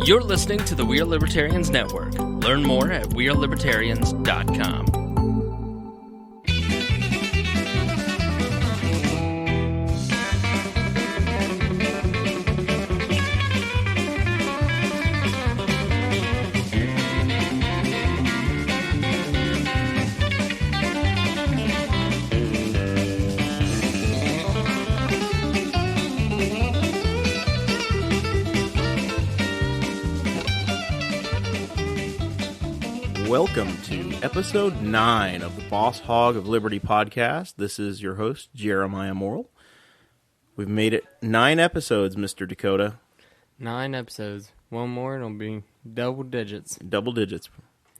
You're listening to the We Are Libertarians Network. Learn more at wearelibertarians.com. Welcome to episode 9 of the Boss Hog of Liberty podcast. This is your host, Jeremiah Morrell. We've made it 9 episodes, Mr. Dakota. 9 episodes. One more and it'll be double digits. Double digits.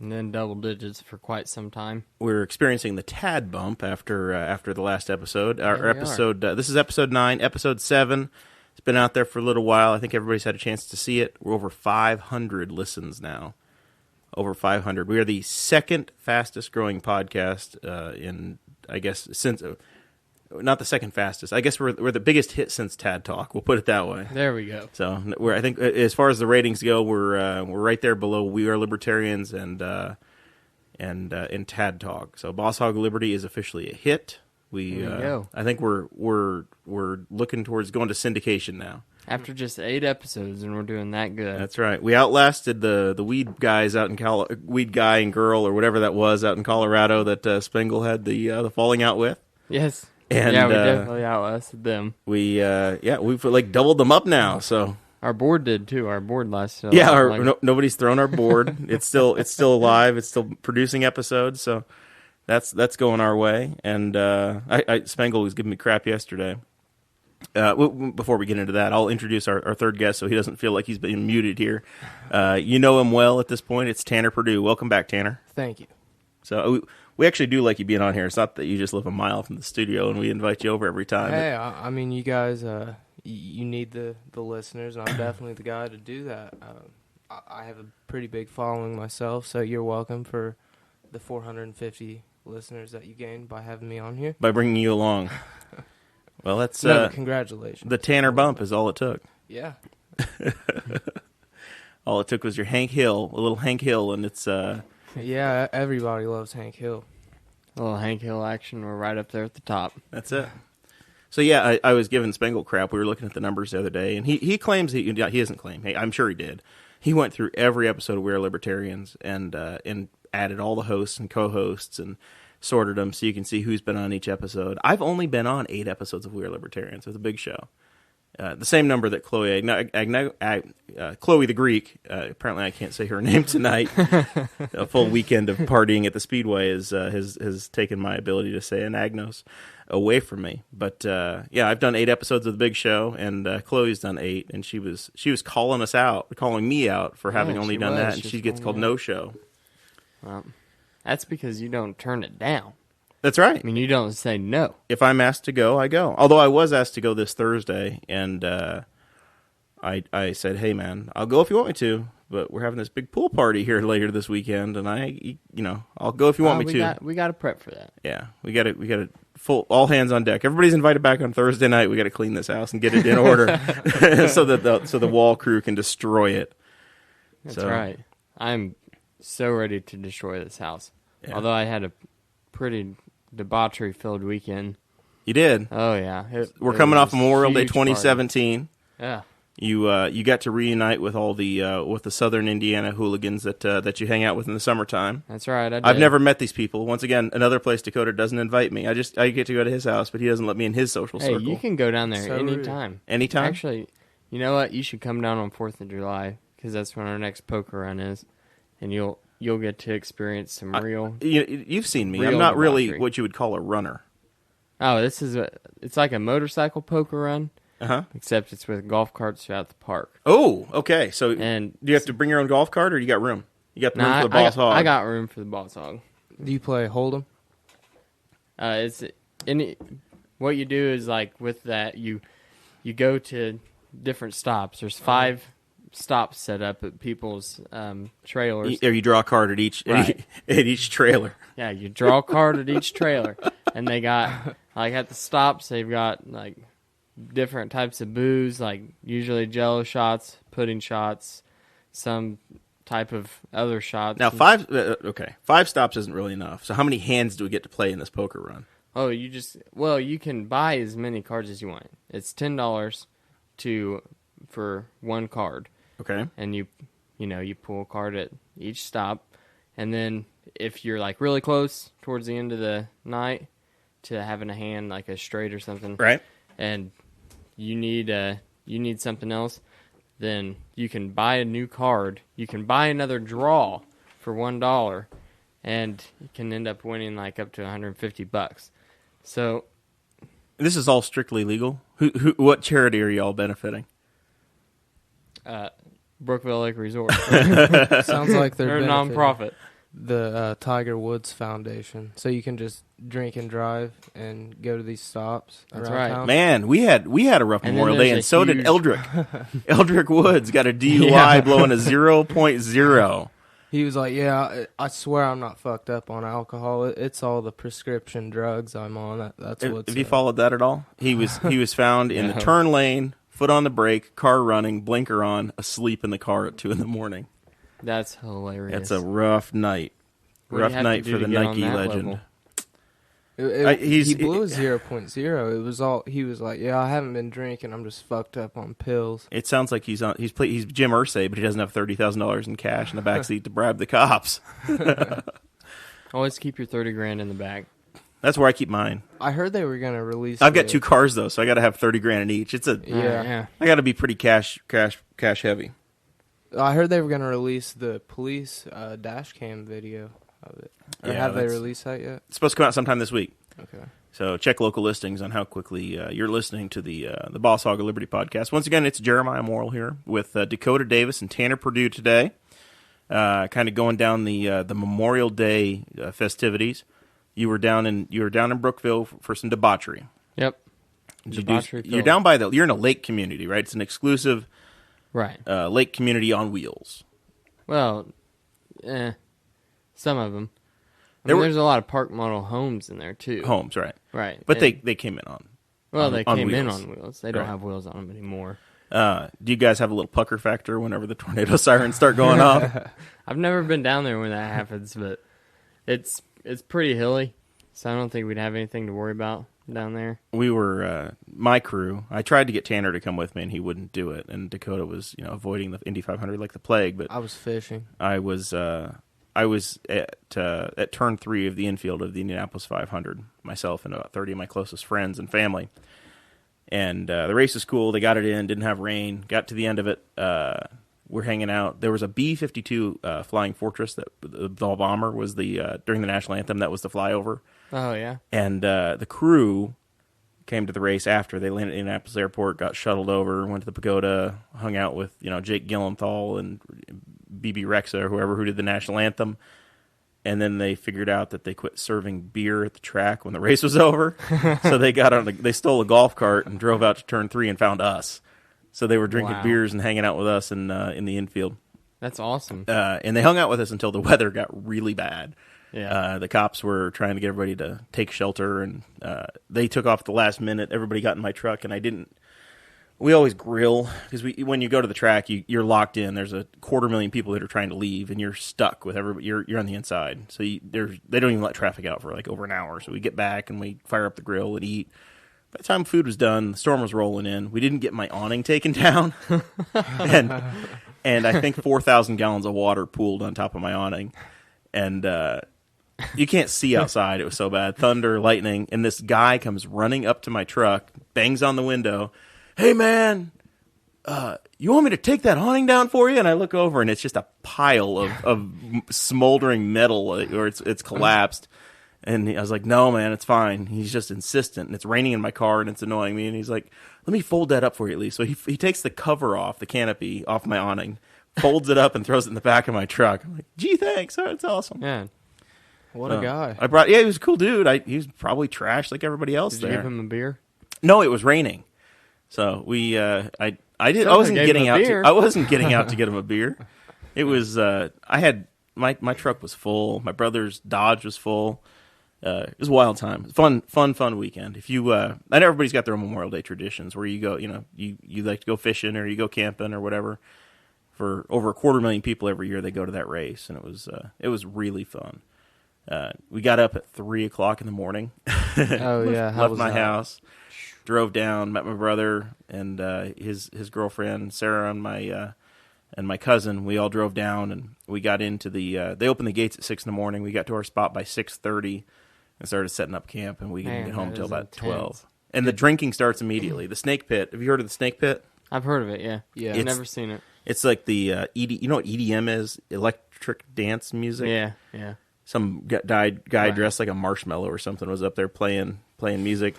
And then double digits for quite some time. We're experiencing the tad bump after the last episode. This is episode 9. Episode 7. It's been out there for a little while. I think everybody's had a chance to see it. We're over 500 listens now. Over 500. We are the second fastest growing podcast not the second fastest. I guess we're the biggest hit since Tad Talk. We'll put it that way. There we go. So I think as far as the ratings go, we're right there below We Are Libertarians and Tad Talk. So Boss Hog Liberty is officially a hit. There you go. I think we're looking towards going to syndication now. After just 8 episodes, and we're doing that good. That's right. We outlasted the weed guys out in weed guy and girl or whatever that was out in Colorado that Spengel had the falling out with. Yes. And, yeah, we definitely outlasted them. We've like doubled them up now. So our board did too. Our board lasted. Nobody's thrown our board. It's still alive. It's still producing episodes. So that's going our way. And Spengel was giving me crap yesterday. Before we get into that, I'll introduce our third guest so he doesn't feel like he's being muted here. You know him well at this point. It's Tanner Perdew. Welcome back, Tanner. Thank you. So we actually do like you being on here. It's not that you just live a mile from the studio and we invite you over every time. Hey, I mean, you guys, you need the listeners, and I'm definitely the guy to do that. I have a pretty big following myself, so you're welcome for the 450 listeners that you gained by having me on here. By bringing you along. Well, that's congratulations. The Tanner bump is all it took. Yeah. All it took was your Hank Hill, a little Hank Hill, and it's Yeah, everybody loves Hank Hill. A little Hank Hill action. We're right up there at the top. That's it. So yeah, I was giving Spengel crap. We were looking at the numbers the other day, and he claims he doesn't claim. Hey, I'm sure he did. He went through every episode of We Are Libertarians and added all the hosts and co-hosts and sorted them so you can see who's been on each episode. I've only been on 8 episodes of We Are Libertarians. It's a big show. The same number that Chloe the Greek, apparently I can't say her name tonight. A full weekend of partying at the Speedway has taken my ability to say Anagnos away from me. But I've done 8 episodes of the big show, and Chloe's done 8, and she was calling me out for having only done that, and she gets called no show. Well, that's because you don't turn it down. That's right. I mean, you don't say no. If I'm asked to go, I go. Although I was asked to go this Thursday, and I said, "Hey, man, I'll go if you want me to, but we're having this big pool party here later this weekend, and I'll go if you want me to." We got to prep for that. Yeah, we got to full all hands on deck. Everybody's invited back on Thursday night. We got to clean this house and get it in order, so that the wall crew can destroy it. That's right. I'm so ready to destroy this house. Yeah. Although I had a pretty debauchery-filled weekend. You did? Oh, yeah. We're coming off Memorial Day 2017. Party. Yeah. You got to reunite with all the Southern Indiana hooligans that you hang out with in the summertime. That's right. I've never met these people. Once again, another place Dakota doesn't invite me. I get to go to his house, but he doesn't let me in his social circle. Hey, you can go down there anytime. Anytime? Actually, you know what? You should come down on 4th of July because that's when our next poker run is, and you'll get to experience some real. You've seen me. Real I'm not debauchery. really what you would call a runner. Oh, it's like a motorcycle poker run. Except it's with golf carts throughout the park. Oh, okay. So and do you have to bring your own golf cart, or you got room? You got room for the Boss Hog? I got room for the Boss Hog. Do you play Hold'em? What you do is like with that you go to different stops. There's 5 stops set up at people's trailers. Or you draw a card at each trailer. Yeah, you draw a card at each trailer, and they got like at the stops they've got like different types of booze, like usually Jello shots, pudding shots, some type of other shots. Now, 5 stops isn't really enough. So how many hands do we get to play in this poker run? Oh, you can buy as many cards as you want. It's $10 for one card. Okay. And you pull a card at each stop, and then if you're like really close towards the end of the night to having a hand like a straight or something, right, and you need something else, then you can buy a new card. You can buy another draw for $1, and you can end up winning like up to $150. So this is all strictly legal. What charity are y'all benefiting? Brookville Lake Resort. Sounds like they're a nonprofit. The Tiger Woods Foundation, so you can just drink and drive and go to these stops. That's around right. town. Man, we had a rough And Memorial then Day, there's and a so did huge- Eldrick. Eldrick Woods got a DUI Yeah. blowing a 0.0. He was like, "Yeah, I swear I'm not fucked up on alcohol. It's all the prescription drugs I'm on. That's what's." Have you followed that at all? He was found in the No. turn lane, foot on the brake, car running, blinker on, asleep in the car at 2 a.m. That's hilarious. It's a rough night. What do you Rough have to night do for to the get on Nike that legend. level? He blew a 0.0. It was all. He was like, "Yeah, I haven't been drinking. I'm just fucked up on pills." It sounds like he's Jim Irsay, but he doesn't have $30,000 in cash in the backseat to bribe the cops. Always keep your $30,000 in the bag. That's where I keep mine. I heard they were gonna release. I've got 2 cars though, so I got to have $30,000 in each. Yeah. I got to be pretty cash heavy. I heard they were gonna release the police dash cam video of it. Or Yeah, have they that's- released that yet? It's supposed to come out sometime this week. Okay. So check local listings on how quickly you're listening to the Boss Hog of Liberty podcast. Once again, it's Jeremiah Morrell here with Dakota Davis and Tanner Perdew today. Kind of going down the Memorial Day festivities. You were down in Brookville for some debauchery. Yep. You're down by you're in a lake community, right? It's an exclusive Right. lake community on wheels. Well, some of them. There's a lot of park model homes in there too. Homes, right? Right. But And- they came in on. they on came in wheels. on wheels. They don't Right. have wheels on them anymore. Do you guys have a little pucker factor whenever the tornado sirens start going off? I've never been down there when that happens, but it's pretty hilly, so I don't think we'd have anything to worry about down there. We were my crew. I tried to get Tanner to come with me, and he wouldn't do it. And Dakota was, avoiding the Indy 500 like the plague. But I was fishing. I was at turn 3 of the infield of the Indianapolis 500, myself and about 30 of my closest friends and family. And the race was cool. They got it in. Didn't have rain. Got to the end of it. We're hanging out. There was a B-52 Flying Fortress that the bomber was during the national anthem. That was the flyover. Oh yeah. And the crew came to the race after. They landed at Indianapolis Airport, got shuttled over, went to the pagoda, hung out with Jake Gyllenhaal and BB Rexa or whoever who did the national anthem. And then they figured out that they quit serving beer at the track when the race was over. So they they stole a golf cart and drove out to turn 3 and found us. So they were drinking Wow. beers and hanging out with us in the infield. That's awesome. And they hung out with us until the weather got really bad. Yeah. The cops were trying to get everybody to take shelter, and they took off at the last minute. Everybody got in my truck, and I didn't. We always grill because when you go to the track, you're locked in. There's 250,000 people that are trying to leave, and you're stuck with everybody. You're on the inside, so they don't even let traffic out for like over an hour. So we get back and we fire up the grill and eat. By the time food was done, the storm was rolling in. We didn't get my awning taken down, and I think 4,000 gallons of water pooled on top of my awning, and you can't see outside. It was so bad. Thunder, lightning, and this guy comes running up to my truck, bangs on the window. Hey, man, you want me to take that awning down for you? And I look over, and it's just a pile of smoldering metal, or it's collapsed. And I was like, no, man, it's fine. He's just insistent, and it's raining in my car, and it's annoying me. And he's like, let me fold that up for you at least. So he takes the cover off, the canopy, off my awning, folds it up, and throws it in the back of my truck. I'm like, gee, thanks. Oh, it's awesome. Yeah. What a guy. He was a cool dude. He was probably trashed like everybody else Did you there. give him a beer? No, it was raining. So I wasn't gave getting him a out beer. I wasn't getting out to get him a beer. It was I had my truck was full. My brother's Dodge was full. It was a wild time. Fun weekend. If you and everybody's got their own Memorial Day traditions where you go, you like to go fishing or you go camping or whatever. for over 250,000 people every year. They go to that race, and it was really fun. We got up at 3:00 in the morning. Oh yeah, how Left was my that? house, drove down, met my brother and his girlfriend Sarah and my cousin. We all drove down, and we got into the. They opened the gates at 6 in the morning. We got to our spot by 6:30 and started setting up camp, and we didn't Man, get home that till is about intense. 12. And the drinking starts immediately. The Snake Pit. Have you heard of the Snake Pit? I've heard of it. Yeah. Yeah. I've never seen it. It's like the You know what EDM is? Electric dance music. Yeah. Yeah. Some guy Right. dressed like a marshmallow or something was up there playing music.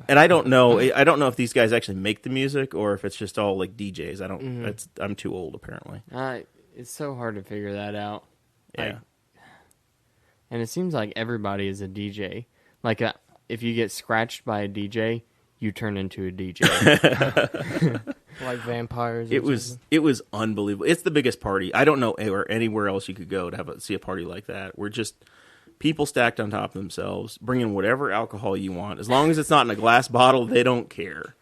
And I don't know if these guys actually make the music or if it's just all like DJs. I'm too old apparently. It's so hard to figure that out. Yeah. And it seems like everybody is a DJ. Like, if you get scratched by a DJ, you turn into a DJ. Like vampires. It was unbelievable. It's the biggest party. I don't know anywhere else you could go to see a party like that. We're just people stacked on top of themselves, bringing whatever alcohol you want. As long as it's not in a glass bottle, they don't care.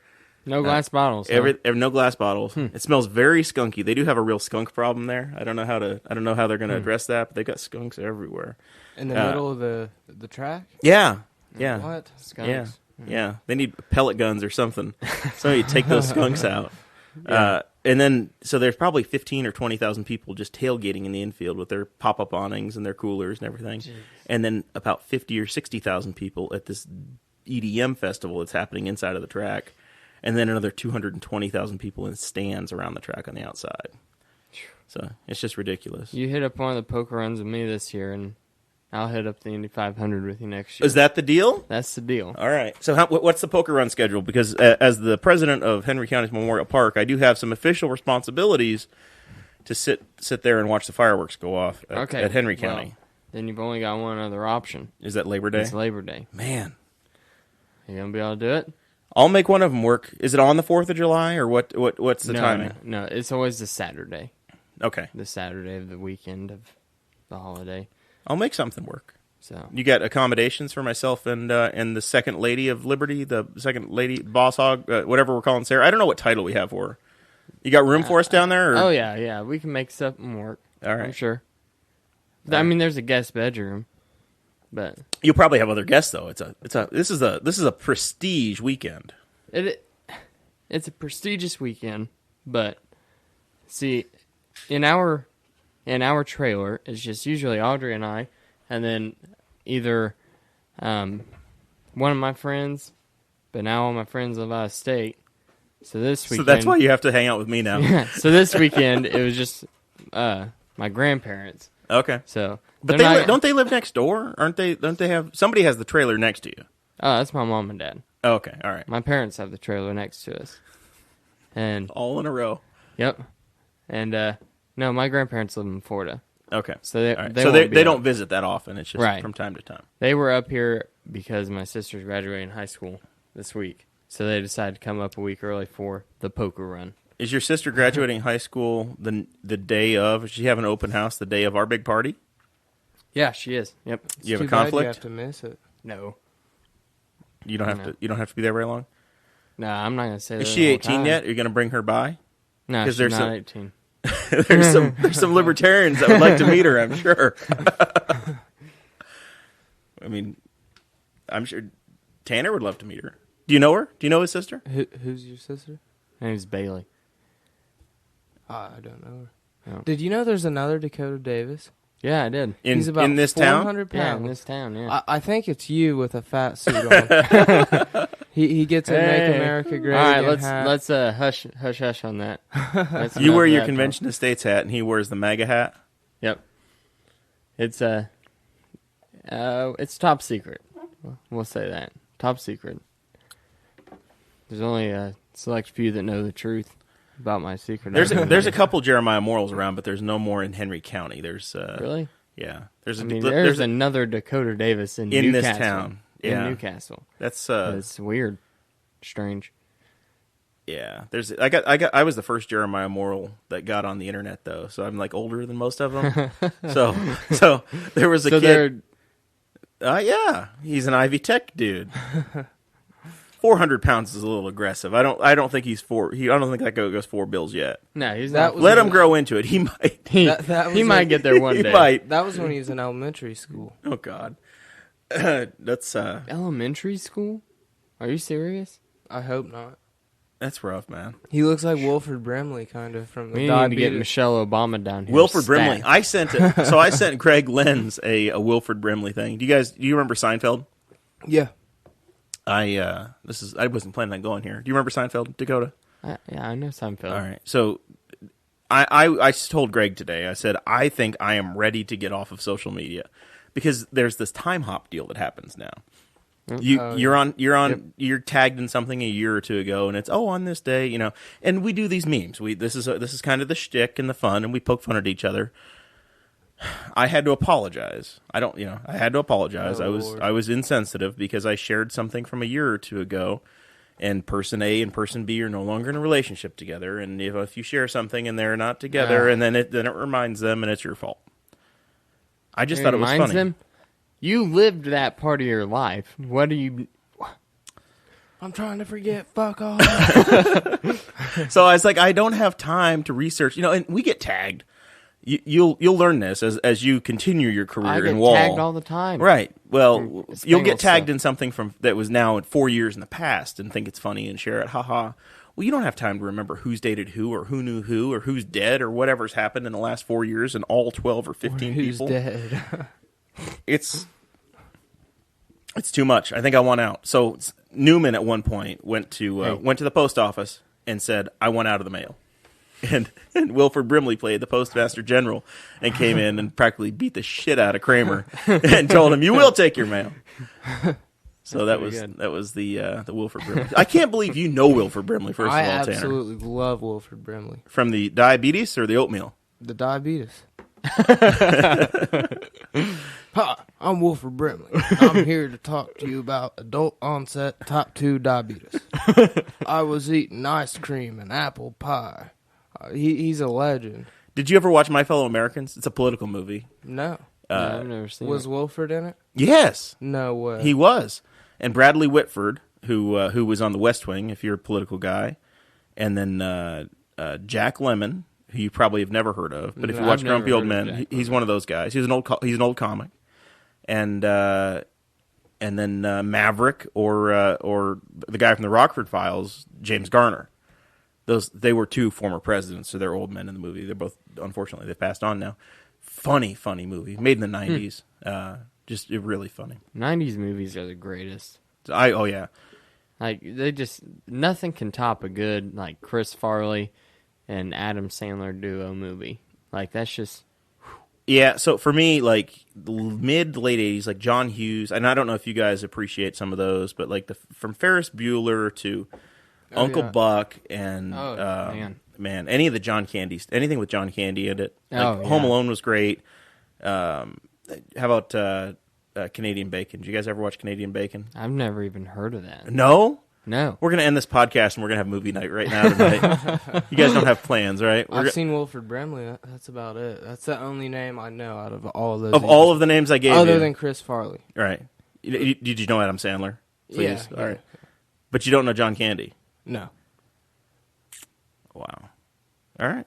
No glass bottles. Huh? No glass bottles. It smells very skunky. They do have a real skunk problem there. I don't know how they're going to address that, but they got skunks everywhere. in the middle of the track. Yeah. What? Skunks. Yeah. They need pellet guns or something. Somebody take those skunks out. And then, so there's probably 15 or 20,000 people just tailgating in the infield with their pop-up awnings and their coolers and everything. Jeez. And then about 50 or 60,000 people at this EDM festival that's happening inside of the track. And then another 220,000 people in stands around the track on the outside. So it's just ridiculous. You hit up one of the poker runs with me this year, and I'll hit up the Indy 500 with you next year. Is that the deal? That's the deal. All right. So what's the poker run schedule? Because as the president of Henry County's Memorial Park, I do have some official responsibilities to sit there and watch the fireworks go off at Henry County. Well, then you've only got one other option. Is that Labor Day? It's Labor Day. Man. You going to be able to do it? I'll make one of them work. Is it on the 4th of July, or what's the timing? No, it's always the Saturday. Okay. The Saturday of the weekend of the holiday. I'll make something work. So you got accommodations for myself and the second lady of Liberty, the second lady, boss hog, whatever we're calling Sarah. I don't know what title we have for her. You got room for us down there? Or? Oh yeah, we can make something work. All right, I'm sure. All I mean, there's a guest bedroom, but you'll probably have other guests though. This is a prestige weekend. It's a prestigious weekend, but see, in our trailer, it's just usually Audrey and I, and then either one of my friends, but now all my friends live out of state. So this weekend, so that's why you have to hang out with me now. Yeah. So this weekend it was just my grandparents. Okay. So, but don't they live next door? Aren't they? Don't they have somebody has the trailer next to you? Oh, that's my mom and dad. Oh, okay, all right. My parents have the trailer next to us, and all in a row. Yep. And no, my grandparents live in Florida. Okay. So they don't visit that often. It's just from time to time. They were up here because my sister's graduating high school this week. So they decided to come up a week early for the poker run. Is your sister graduating high school the day of? Does she have an open house the day of our big party? Yeah, she is. Yep. You have a conflict? You have to miss it. No. You don't have to. You don't have to be there very long. No, I'm not gonna say that. Is she 18 yet? Are you gonna bring her by? No, she's not 18. there's some libertarians that would like to meet her, I'm sure. I mean, I'm sure Tanner would love to meet her. Do you know her? Do you know his sister? Who's your sister? Her name's Bailey. I don't know her. No. Did you know there's another Dakota Davis? Yeah, I did. He's about in this town? 400 pounds. Yeah, in this town, yeah. I think it's you with a fat suit on. he gets a Make America Great All right, hat. let's hush on that. That's You wear enough of your that Convention of States hat, and he wears the MAGA hat. Yep. It's it's top secret. We'll say that. Top secret. There's only a select few that know the truth about my secret. There's a couple Jeremiah Morrells around, but there's no more in Henry County. There's really? Yeah. There's another Dakota Davis in Newcastle, this town. Yeah. In Newcastle. That's it's weird, strange. Yeah, I was the first Jeremiah Morrell that got on the internet though, so I'm like older than most of them. so there was a kid. Yeah, he's an Ivy Tech dude. 400 pounds is a little aggressive. I don't think he's I don't think that goes 4 bills yet. No, he's That not. was- Let him grow into it. He might. That was He might get there one He day. might. That was when he was in elementary school. Oh God. That's Elementary school? Are you serious? I hope not. that's rough, man. He looks like Wilford Brimley, kind of, from the We need to get diabetes. Michelle Obama down here. Wilford stat. Brimley. I sent Greg Lenz a Wilford Brimley thing. Do you remember Seinfeld? Yeah. I wasn't planning on going here. Do you remember Seinfeld, Dakota? Yeah, I know Seinfeld. All right. So I told Greg today, I said, I think I am ready to get off of social media because there's this time hop deal that happens now. You're tagged in something a year or two ago, and it's on this day, and we do these memes. This is kind of the shtick and the fun, and we poke fun at each other. I had to apologize. I had to apologize. Oh, I Lord. was insensitive because I shared something from a year or two ago, and person A and person B are no longer in a relationship together. And if you share something and they're not together, and then it reminds them, and it's your fault. I just thought it was reminds funny. them? You lived that part of your life. What do you... I'm trying to forget. Fuck off. So I was like, I don't have time to research. And we get tagged. You'll learn this as you continue your career I in get wall. tagged all the time. Right. Well, It's you'll Bengal get tagged stuff. in something that was now 4 years in the past and think it's funny and share it. Haha. Well, you don't have time to remember who's dated who or who knew who or who's dead or whatever's happened in the last 4 years and all 12 or 15 Who's people. dead? It's too much. I think I want out. So Newman at one point went to the post office and said, I want out of the mail. And Wilford Brimley played the postmaster general and came in and practically beat the shit out of Kramer and told him, you will take your mail. So that was the Wilford Brimley. I can't believe you know Wilford Brimley, first I of all, Tanner. absolutely love Wilford Brimley. From the diabetes or the oatmeal? The diabetes. Hi, I'm Wilford Brimley. I'm here to talk to you about adult onset type 2 diabetes. I was eating ice cream and apple pie. He's a legend. Did you ever watch My Fellow Americans? It's a political movie. No. No, I've never seen Was it. Wilford in it? Yes, No way. he was. And Bradley Whitford, who was on The West Wing, if you're a political guy, and then Jack Lemmon, who you probably have never heard of, but if you No, watch I've never Grumpy Old heard of Men, Jack he's one of those guys. He's an old comic, and then Maverick or the guy from the Rockford Files, James Garner. They were two former presidents, so they're old men in the movie. They're both, unfortunately, they've passed on now. Funny movie, made in the 90s. Just really funny. 90s movies are the greatest. Oh yeah. Like, nothing can top a good, like, Chris Farley and Adam Sandler duo movie. Like, that's just... Yeah, so for me, like, mid to late 80s, like John Hughes, and I don't know if you guys appreciate some of those, but like from Ferris Bueller to Uncle yeah. Buck and man. any of the John Candy, anything with John Candy in it. Like, Oh, yeah. Home Alone was great. How about Canadian Bacon? Did you guys ever watch Canadian Bacon? I've never even heard of that. No? No. We're going to end this podcast and we're going to have movie night right now tonight. You guys don't have plans, right? I've seen Wilford Brimley. That's about it. That's the only name I know out of all those. Of all of the names I gave other you. than Chris Farley. Right. Did you know Adam Sandler? Please. Yeah. All right. But you don't know John Candy? No. Wow. All right.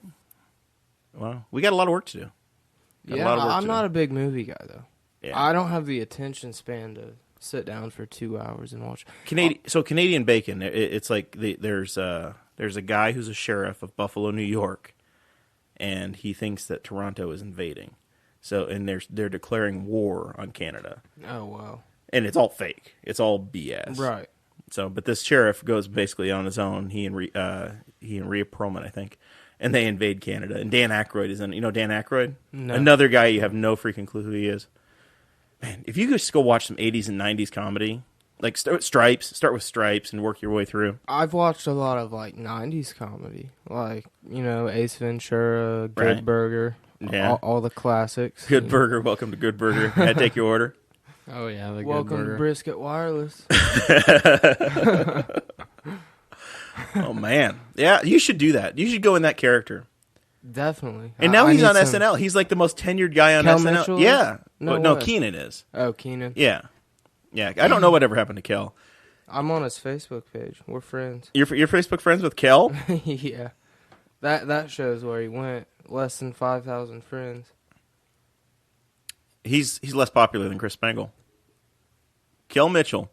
Well, we got a lot of work to do. Got a lot of work I'm to not do. a big movie guy though. Yeah. I don't have the attention span to sit down for 2 hours and watch. So Canadian Bacon, it's like there's a guy who's a sheriff of Buffalo, New York, and he thinks that Toronto is invading. So and they're declaring war on Canada, Oh wow. and it's all fake. It's all BS. Right. So, but this sheriff goes basically on his own. He and Rhea Perlman, I think, and they invade Canada. And Dan Aykroyd is in. You know Dan Aykroyd? No. Another guy you have no freaking clue who he is. Man, if you just go watch some 80s and 90s comedy, like start with Stripes and work your way through. I've watched a lot of like 90s comedy, like, Ace Ventura, Good Right. Burger, Yeah. all the classics. Good Burger, welcome to Good Burger. May I take your order? Oh, yeah. The Welcome Good to Burger. Brisket Wireless. Oh, man. Yeah, you should do that. You should go in that character. Definitely. And now I he's need on some- SNL. He's like the most tenured guy on Kel SNL. Mitchell is? Yeah. No No, way. Keenan is. Oh, Keenan. Yeah. Yeah. I don't know whatever happened to Kel. I'm on his Facebook page. We're friends. You're Facebook friends with Kel? Yeah. That shows where he went. Less than 5,000 friends. He's less popular than Chris Spangle. Kel Mitchell,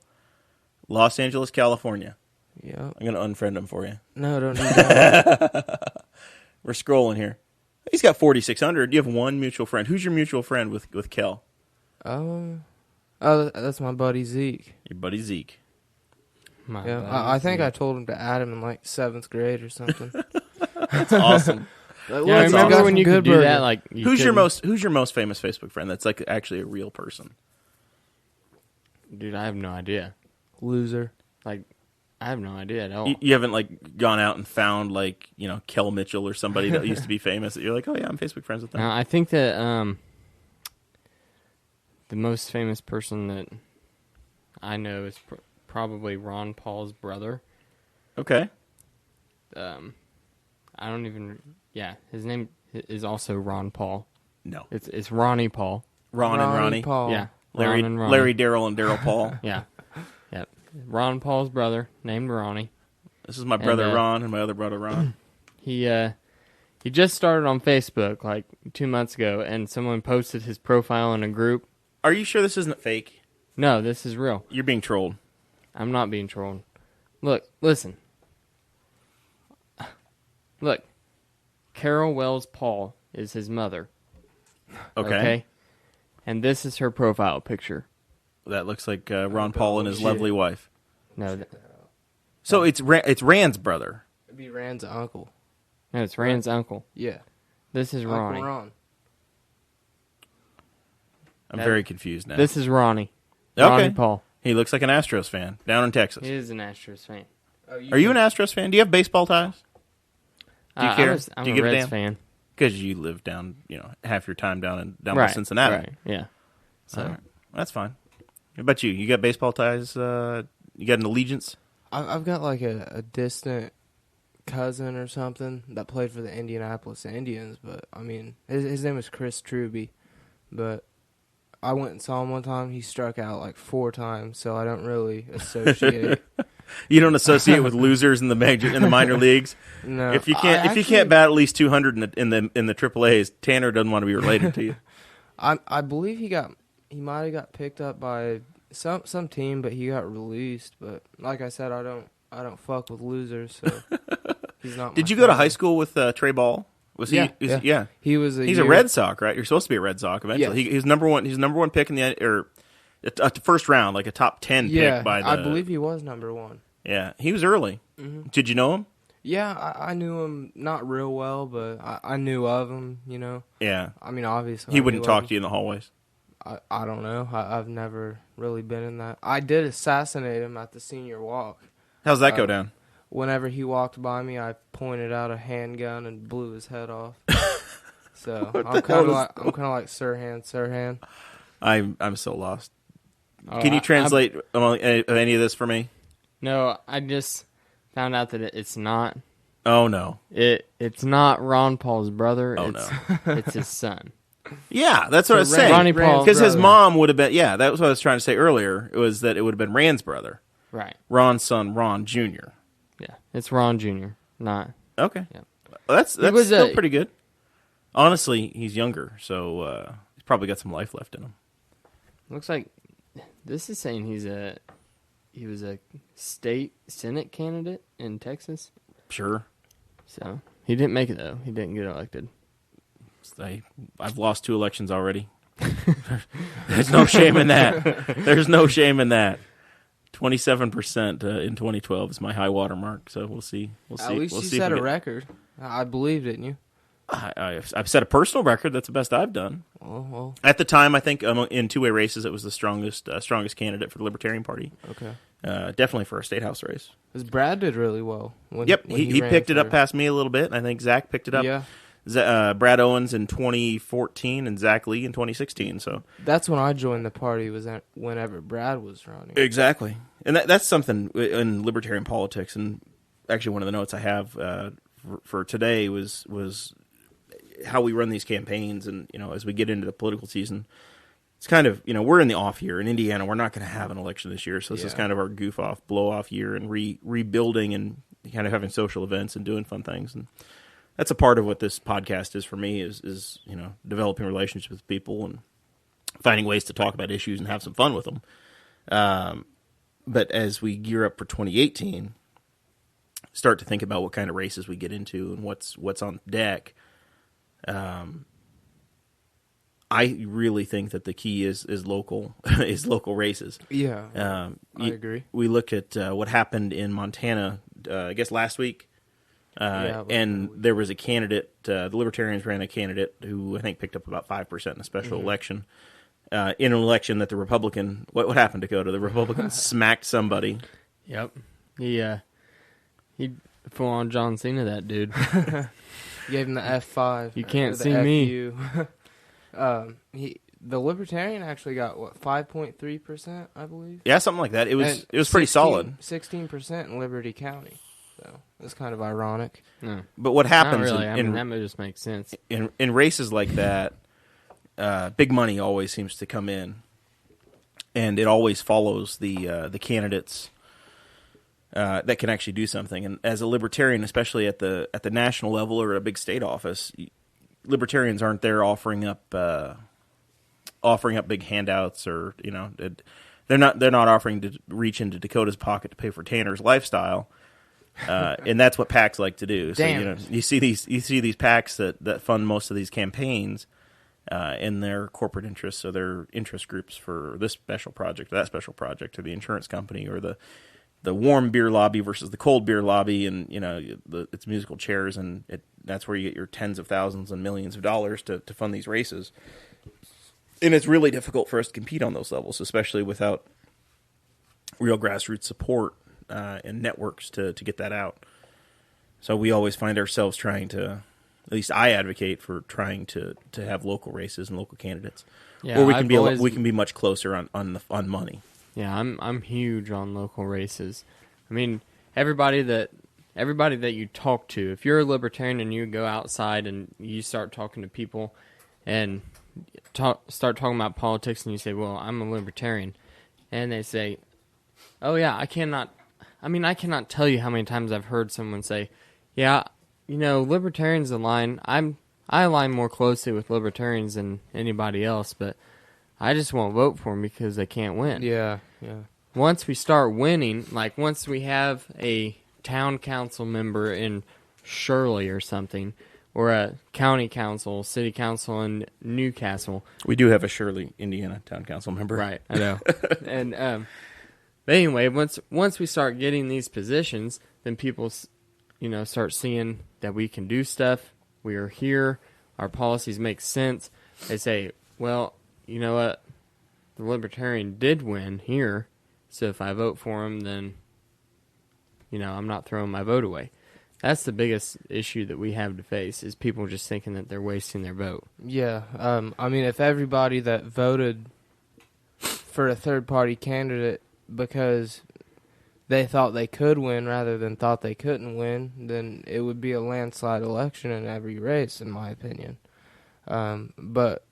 Los Angeles, California. Yeah. I'm going to unfriend him for you. No, don't do that. We're scrolling here. He's got 4,600. You have one mutual friend. Who's your mutual friend with Kel? Oh, that's my buddy Zeke. Your buddy Zeke. I think I told him to add him in like 7th grade or something. That's awesome. Like, Yeah, I remember awesome. when you could do that. Like, Who's your most famous Facebook friend? That's like actually a real person. Dude, I have no idea. Loser. Like, I have no idea at all. You haven't like gone out and found like Kel Mitchell or somebody that used to be famous that you're like, oh yeah, I'm Facebook friends with them. No, I think that the most famous person that I know is probably Ron Paul's brother. Okay. I don't even. Yeah, his name is also Ron Paul. No, It's Ronnie Paul. Ron and Ronnie. Paul. Yeah, Larry, Ron and Ronnie. Larry, Daryl, and Daryl Paul. Yeah, yep. Ron Paul's brother named Ronnie. This is my brother And, Ron and my other brother Ron. He just started on Facebook like 2 months ago, and someone posted his profile in a group. Are you sure this isn't fake? No, this is real. You're being trolled. I'm not being trolled. Look, listen. Look, Carol Wells Paul is his mother. Okay. And this is her profile picture. That looks like Ron Paul and his lovely wife. No, So it's Rand's brother. It'd be Rand's uncle. no, it's Rand's uncle. Yeah. This is Ronnie. Uncle Ron. I'm very confused now. This is Ronnie. Okay. Ronnie Paul. He looks like an Astros fan down in Texas. He is an Astros fan. Oh, Are you an Astros fan? Do you have baseball ties? Do you care? I'm Do you a give a Reds damn? fan. Because you live down, half your time down by Right. Cincinnati. Right. Yeah. So All right. That's fine. How about you? You got baseball ties? You got an allegiance? I've got like a distant cousin or something that played for the Indianapolis Indians, but I mean, his name is Chris Truby, but I went and saw him one time. He struck out like 4 times, so I don't really associate. You don't associate with losers in the minor leagues. No, If you can't bat at least 200 in the AAA's, Tanner doesn't want to be related to you. I believe he might have got picked up by some team, but he got released. But like I said, I don't fuck with losers, so he's not. Did my you go to friend. high school with Trey Ball? Was he? Yeah. He was. He's a Red Sox, right? You're supposed to be a Red Sox eventually. Yes. He's number one. He's number one pick in the first round, like a top 10 Yeah, pick by the. I believe he was number 1. Yeah, he was early. Mm-hmm. Did you know him? Yeah, I knew him not real well, but I knew of him. Yeah. I mean, obviously He wouldn't talk to you in the hallways. I don't know. I've never really been in that. I did assassinate him at the senior walk. How's that go down? Whenever he walked by me, I pointed out a handgun and blew his head off. So I'm kind of like Sirhan. I'm so lost. Oh, Can you translate any of this for me? No, I just found out that it's not. Oh no. It's not Ron Paul's brother. Oh, it's his son. Yeah, that's what I was saying. Ronnie Paul's Because his brother. mom would have been. Yeah, that was what I was trying to say earlier. It was that it would have been Rand's brother, Right. Ron's son, Ron Jr. Yeah. It's Ron Jr. Not. Okay. Yeah. Well, that's was still pretty good. Honestly, he's younger, so he's probably got some life left in him. Looks like this is saying he was a state Senate candidate in Texas. Sure. So he didn't make it though. He didn't get elected. I've lost 2 elections already. There's no shame in that. There's no shame in that. 27% in 2012 is my high water mark. So we'll see. At least you set a record. I believe, didn't you? I've set a personal record. That's the best I've done. Well. At the time, I think in 2-way races, it was the strongest candidate for the Libertarian Party. Okay. Definitely for a state house race. Because Brad did really well. When He ran picked it up for- past me a little bit, and I think Zach picked it up. Yeah. Brad Owens in 2014 and Zach Lee in 2016. So That's when I joined the party. Was whenever Brad was running. exactly, and that's something in libertarian politics. And actually, one of the notes I have for today was how we run these campaigns, and as we get into the political season, it's kind of, we're in the off year in Indiana. We're not going to have an election this year, so this is Yeah. kind of our goof off, blow off year, and rebuilding and kind of having social events and doing fun things. And that's a part of what this podcast is for me is developing relationships with people and finding ways to talk about issues and have some fun with them. But as we gear up for 2018, start to think about what kind of races we get into and what's on deck. I really think that the key is local is local races. Yeah, I agree. We look at what happened in Montana, I guess last week, and there was a candidate. The Libertarians ran a candidate who I think picked up about 5% in a special election. In an election that the Republican, what happened, Dakota? The Republican smacked somebody. Yep. He full on John Cena, that dude. Gave him the F5. You can't or the see me. The Libertarian actually got 5.3%, I believe. Yeah, something like that. It was pretty solid. 16% in Liberty County. So it's kind of ironic. No, But what happens not really. in that just makes sense. in races like that, big money always seems to come in, and it always follows the candidates that can actually do something. And as a libertarian, especially at the national level or at a big state office, libertarians aren't there offering up big handouts, or they're not offering to reach into Dakota's pocket to pay for Tanner's lifestyle. And that's what PACs like to do. So Damn. you see these PACs that fund most of these campaigns in their corporate interests, so their interest groups for this special project or that special project, or the insurance company, or the warm beer lobby versus the cold beer lobby, and it's musical chairs, and that's where you get your tens of thousands and millions of dollars to fund these races. And it's really difficult for us to compete on those levels, especially without real grassroots support and networks to get that out. So we always find ourselves trying to, at least I advocate for trying to have local races and local candidates, Yeah, or we can be much closer on money. Yeah, I'm huge on local races. I mean, everybody that you talk to, if you're a libertarian and you go outside and you start talking to people and start talking about politics, and you say, "Well, I'm a libertarian," and they say, "Oh yeah, I cannot tell you how many times I've heard someone say, "Yeah, libertarians align. I align more closely with libertarians than anybody else, but I just won't vote for them because they can't win." Yeah. Once we start winning, like once we have a town council member in Shirley or something, or a county council, city council in Newcastle. We do have a Shirley, Indiana town council member. Right, I know. And but anyway, once we start getting these positions, then people start seeing that we can do stuff. We are here. Our policies make sense. They say, well, you know what? The Libertarian did win here, so if I vote for him, then, I'm not throwing my vote away. That's the biggest issue that we have to face, is people just thinking that they're wasting their vote. Yeah. If everybody that voted for a third-party candidate because they thought they could win rather than thought they couldn't win, then it would be a landslide election in every race, in my opinion. But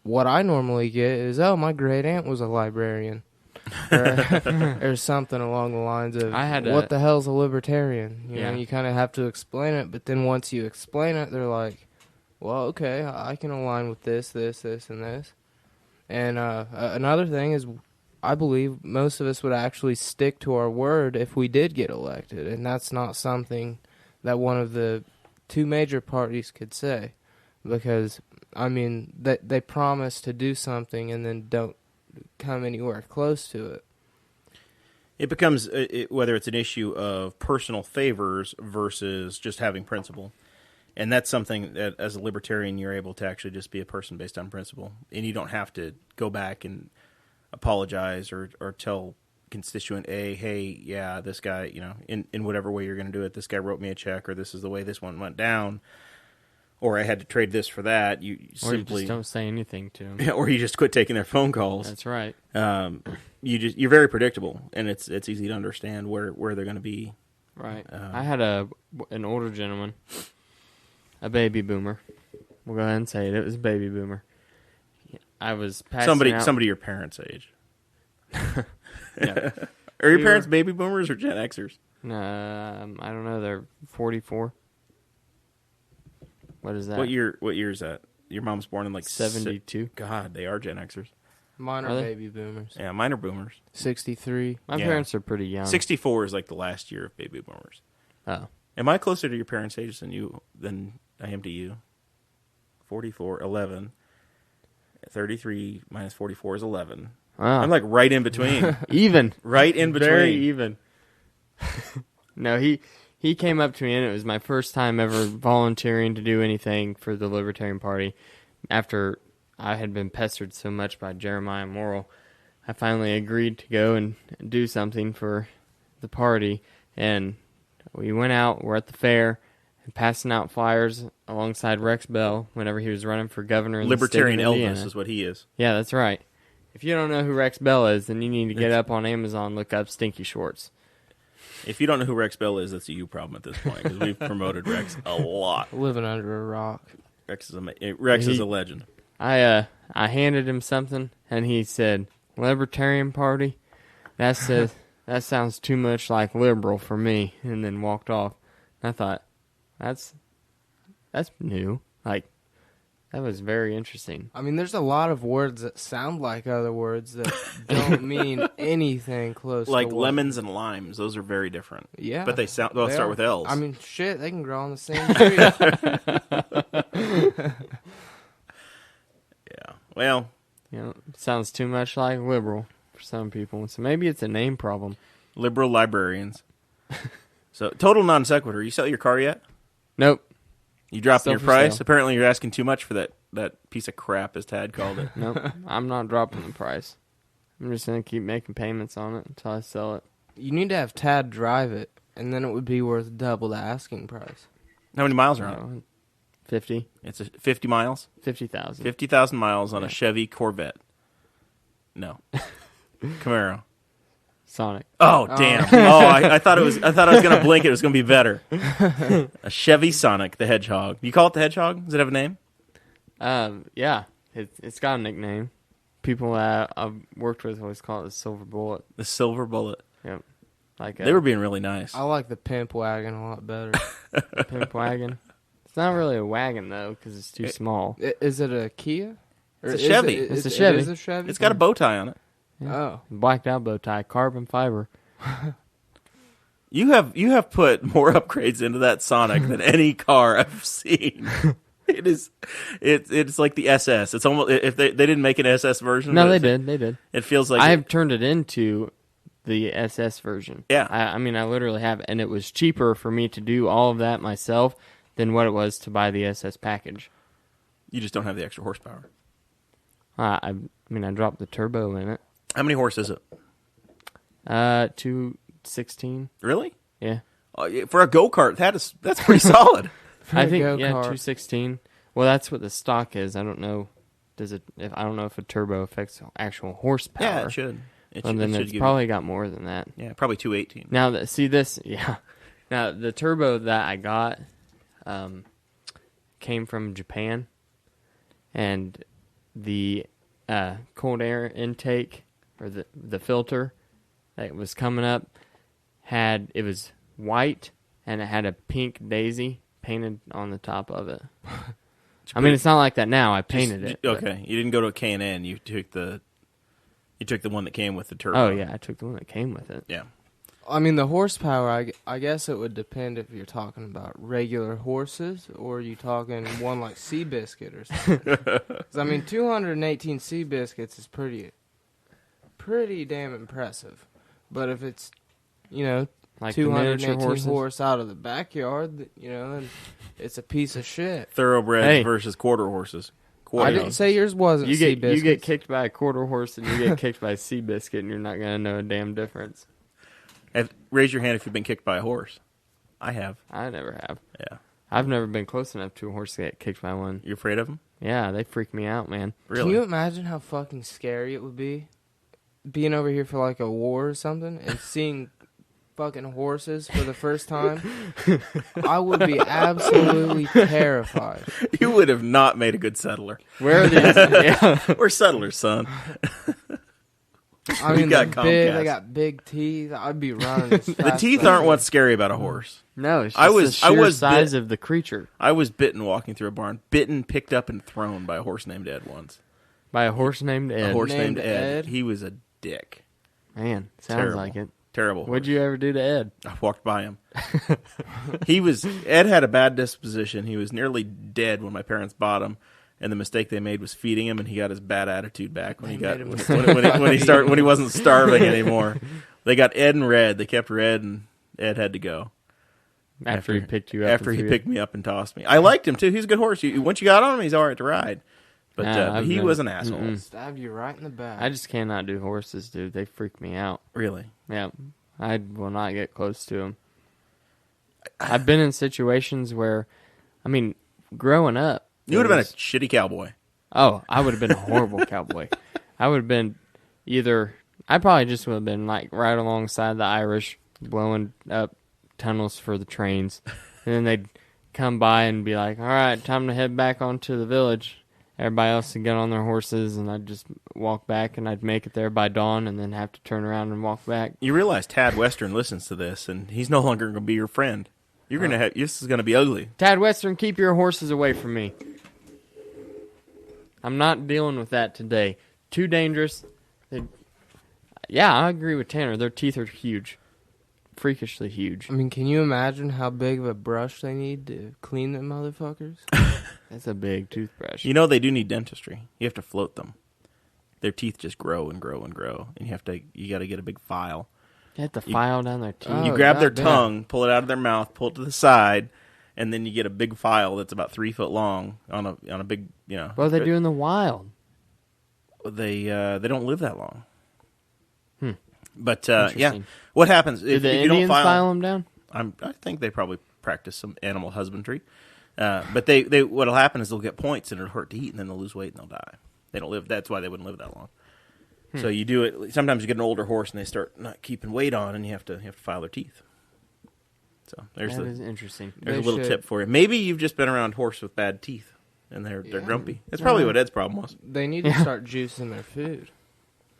what I normally get is, oh, my great-aunt was a librarian. or something along the lines of, what the hell's a libertarian? You kind of have to explain it, but then once you explain it, they're like, well, okay, I can align with this, and this. And another thing is, I believe most of us would actually stick to our word if we did get elected, and that's not something that one of the two major parties could say, because, they promise to do something and then don't come anywhere close to it. It becomes, whether it's an issue of personal favors versus just having principle. And that's something that, as a libertarian, you're able to actually just be a person based on principle. And you don't have to go back and apologize or tell constituent A, hey, yeah, this guy, in whatever way you're going to do it, this guy wrote me a check, or this is the way this one went down, or I had to trade this for that. You just don't say anything to them. Or you just quit taking their phone calls. That's right. You're very predictable, and it's easy to understand where they're going to be. Right. I had an older gentleman, a baby boomer. We'll go ahead and say it. It was a baby boomer. I was passing out. Somebody your parents' age. Yeah. Are your parents baby boomers or Gen Xers? I don't know. They're 44. What is that? What year is that? Your mom's born in like 72. God, they are Gen Xers. Mine Are are they? baby boomers. Yeah, mine are boomers. 63. My Yeah. parents are pretty young. 64 is like the last year of baby boomers. Oh. Am I closer to your parents' age than I am to you? 44, 11. 33 minus 44 is 11. Wow. I'm like right in between. Even. Right in between. Very even. No, he came up to me, and it was my first time ever volunteering to do anything for the Libertarian Party. After I had been pestered so much by Jeremiah and Morrell, I finally agreed to go and do something for the party. And we went out, we're at the fair, and passing out flyers alongside Rex Bell whenever he was running for governor in Libertarian the state of Elvis Indiana. is what he is. Yeah, that's right. If you don't know who Rex Bell is, then you need to get up on Amazon, look up Stinky Shorts. If you don't know who Rex Bell is, that's a you problem at this point, because we've promoted Rex a lot. Living under a rock. Rex is a legend. I handed him something, and he said, "Libertarian Party? That sounds too much like liberal for me," and then walked off. I thought, that's new. Like, that was very interesting. I mean, there's a lot of words that sound like other words that don't mean anything close Like to what... lemons and limes, those are very different. Yeah. But they start with L's. I mean, shit, they can grow on the same tree. Yeah. Well, You know, it sounds too much like liberal for some people. So maybe it's a name problem. liberal librarians. So, total non sequitur. You sell your car yet? Nope. You dropping Still your for price? sale. Apparently, you're asking too much for that piece of crap, as Tad called it. Nope. I'm not dropping the price. I'm just going to keep making payments on it until I sell it. You need to have Tad drive it, and then it would be worth double the asking price. How many miles are on it? 50. It's 50 miles? 50,000. 50,000 miles on a Yeah. Chevy Corvette. No. Camaro. Sonic. Oh, damn. I thought I was going to blink it was going to be better. A Chevy Sonic the Hedgehog. You call it the Hedgehog? Does it have a name? Yeah. It's got a nickname. People that I've worked with always call it the Silver Bullet. The Silver Bullet. Yep. Like They were being really nice. I like the pimp wagon a lot better. a pimp wagon. It's not really a wagon, though, because it's too small. Is it a Kia? Or It's a is Chevy. It's a Chevy. It is a Chevy? It's got a bow tie on it. Oh. Blacked out bow tie, carbon fiber. You have put more upgrades into that Sonic than any car I've seen. It's like the SS. It's almost, if they didn't make an SS version. No, but they did. It feels like I have turned it into the SS version. Yeah. I mean, I literally have, and it was cheaper for me to do all of that myself than what it was to buy the SS package. you just don't have the extra horsepower. I dropped the turbo in it. How many horses is it? 216. Really? Yeah. For a go-kart, that's pretty solid. I think Go-kart. 216. Well, that's what the stock is. I don't know. I don't know if a turbo affects actual horsepower. Yeah, it should. Well, then it's probably got more than that. Yeah, probably 218. Now, Now, the turbo that I got came from Japan, and the cold air intake, or the filter that was coming up, it was white, and it had a pink daisy painted on the top of it. I mean, it's not like that now. I painted it. but- Okay, you didn't go to a K&N. You took the one that came with the turbo. Oh, yeah, I took the one that came with it. Yeah. I mean, the horsepower, I guess it would depend if you're talking about regular horses or you talking one like Seabiscuit or something. 'Cause, I mean, 218 Seabiscuits is pretty damn impressive. But if it's, Like the miniature 218 horses. horse out of the backyard, then it's a piece of shit. Thoroughbreds Hey. versus quarter horses. I didn't say yours wasn't You get Seabiscuits. kicked by a quarter horse and you get kicked by a Seabiscuit, and you're not going to know a damn difference. Raise your hand if you've been kicked by a horse. I have. I never have. Yeah. I've never been close enough to a horse to get kicked by one. You afraid of them? Yeah, they freak me out, man. Really? Can you imagine how fucking scary it would be being over here for like a war or something and seeing fucking horses for the first time, I would be absolutely terrified. You would have not made a good settler. Where are these? Yeah. We're settlers, son. I mean, got they Comcast. got big teeth. I'd be running. As The fast teeth as I aren't could. what's scary about a horse. No, it's just I the sheer size bit- of the creature. I was bitten walking through a barn. Bitten, picked up, and thrown by a horse named Ed once. By a horse named Ed. A horse named Named Ed. Ed? He was a dick. Man, sounds Terrible. like it. Terrible. What'd you ever do to Ed? I walked by him. Ed had a bad disposition. He was nearly dead when my parents bought him, and the mistake they made was feeding him, and he got his bad attitude back when he wasn't starving anymore. They got Ed and Red. They kept Red, and Ed had to go. After he picked you up. After and he threw picked me up and tossed me. I liked him too. He's a good horse. Once you got on him, he's all right to ride. But Nah, he was an asshole. Mm-mm. Stab you right in the back. I just cannot do horses, dude. They freak me out. Really? Yeah, I will not get close to them. I've been in situations where, I mean, growing up, You would have been a there was- shitty cowboy. Oh, I would have been a horrible cowboy. I would have been I probably just would have been like right alongside the Irish, blowing up tunnels for the trains. And then they'd come by and be like, all right, time to head back onto the village. Everybody else would get on their horses, and I'd just walk back, and I'd make it there by dawn, and then have to turn around and walk back. You realize Tad Western listens to this, and he's no longer going to be your friend. You're going to have this is going to be ugly. Tad Western, keep your horses away from me. I'm not dealing with that today. Too dangerous. Yeah, I agree with Tanner. Their teeth are huge. Freakishly huge. I mean, can you imagine how big of a brush they need to clean them motherfuckers? That's a big toothbrush. You know they do need dentistry. You have to float them. Their teeth just grow and grow and grow, and you got to get a big file. You have to file down their teeth. Oh, You grab their goddamn. tongue, pull it out of their mouth, pull it to the side, and then you get a big file that's about 3 foot long on a big, you know. What do they do in the wild? They don't live that long. Hmm. But yeah, Interesting. what happens Did if the you Indians don't file them down? I think they probably practice some animal husbandry. But what'll happen is they'll get points and it'll hurt to eat, and then they'll lose weight and they'll die. They don't live. That's why they wouldn't live that long. So you do it. Sometimes you get an older horse and they start not keeping weight on, and you have to file their teeth. So That is interesting. there's a They little should. tip for you. Maybe you've just been around horse with bad teeth, and they're grumpy. That's probably what Ed's problem was. They need to start juicing their food.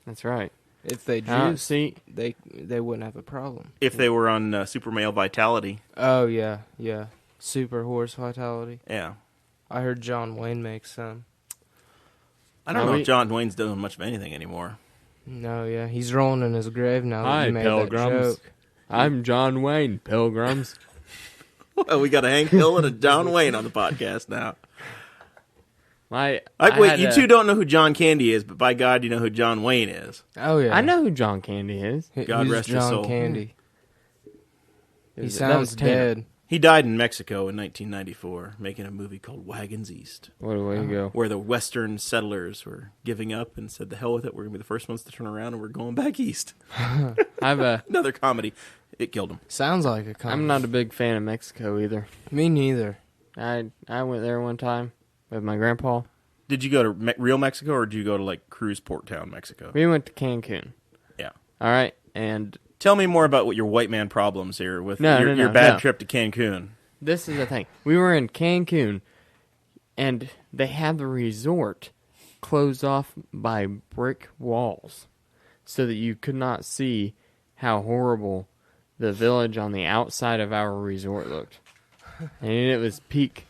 That's right. If they juice, See, they wouldn't have a problem. If they were on super male vitality, Oh yeah, yeah. Super horse vitality. yeah. I heard John Wayne makes some. I don't No, know we- if John Wayne's doing much of anything anymore. No, yeah, he's rolling in his grave now. That Hi, you made pilgrims. That joke. I'm John Wayne, pilgrims. Well, we got a Hank Hill and a John Wayne on the podcast now. I Wait, had you two don't know who John Candy is, but by God, you know who John Wayne is. Oh yeah, I know who John Candy is. God Who's rest his John soul. Candy. He That was sounds Tanner. dead. He died in Mexico in 1994, making a movie called Wagons East, What a way to go. where the Western settlers were giving up and said, "The hell with it, we're going to be the first ones to turn around, and we're going back east." Another comedy. It killed him. Sounds like a comedy. I'm not a big fan of Mexico either. Me neither. I went there one time with my grandpa. Did you go to real Mexico, or did you go to like Cruise Port Town, Mexico? We went to Cancun. Yeah. All right, and Tell me more about what your white man problems here with No, your bad no. trip to Cancun. this is the thing. We were in Cancun, and they had the resort closed off by brick walls so that you could not see how horrible the village on the outside of our resort looked. And it was peak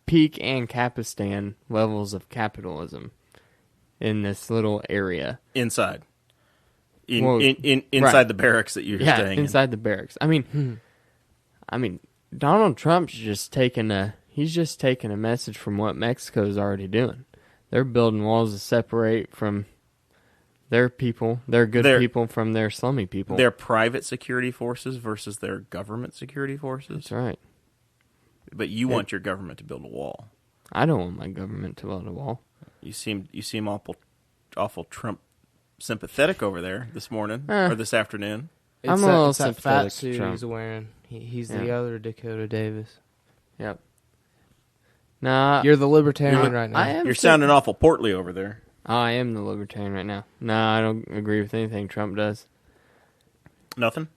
Ancapistan levels of capitalism in this little area. Inside. Well, Inside right. the barracks that you're Yeah, staying inside the barracks. I mean, Donald Trump's just taking a message from what Mexico's already doing. They're building walls to separate from their people, their good people, from their slummy people. in. Their private security forces versus their government security forces. That's right. But you want your government to build a wall. I don't want my government to build a wall. You seem awful Trump sympathetic over there this morning or this afternoon. I'm It's a that, little it's that sympathetic fat to suit Trump. he's wearing. He's the Yeah. other Dakota Davis. Yep. Nah, You're the libertarian right now. I am. You're sounding awful portly over there. I am the libertarian right now. No, I don't agree with anything Trump does. Nothing?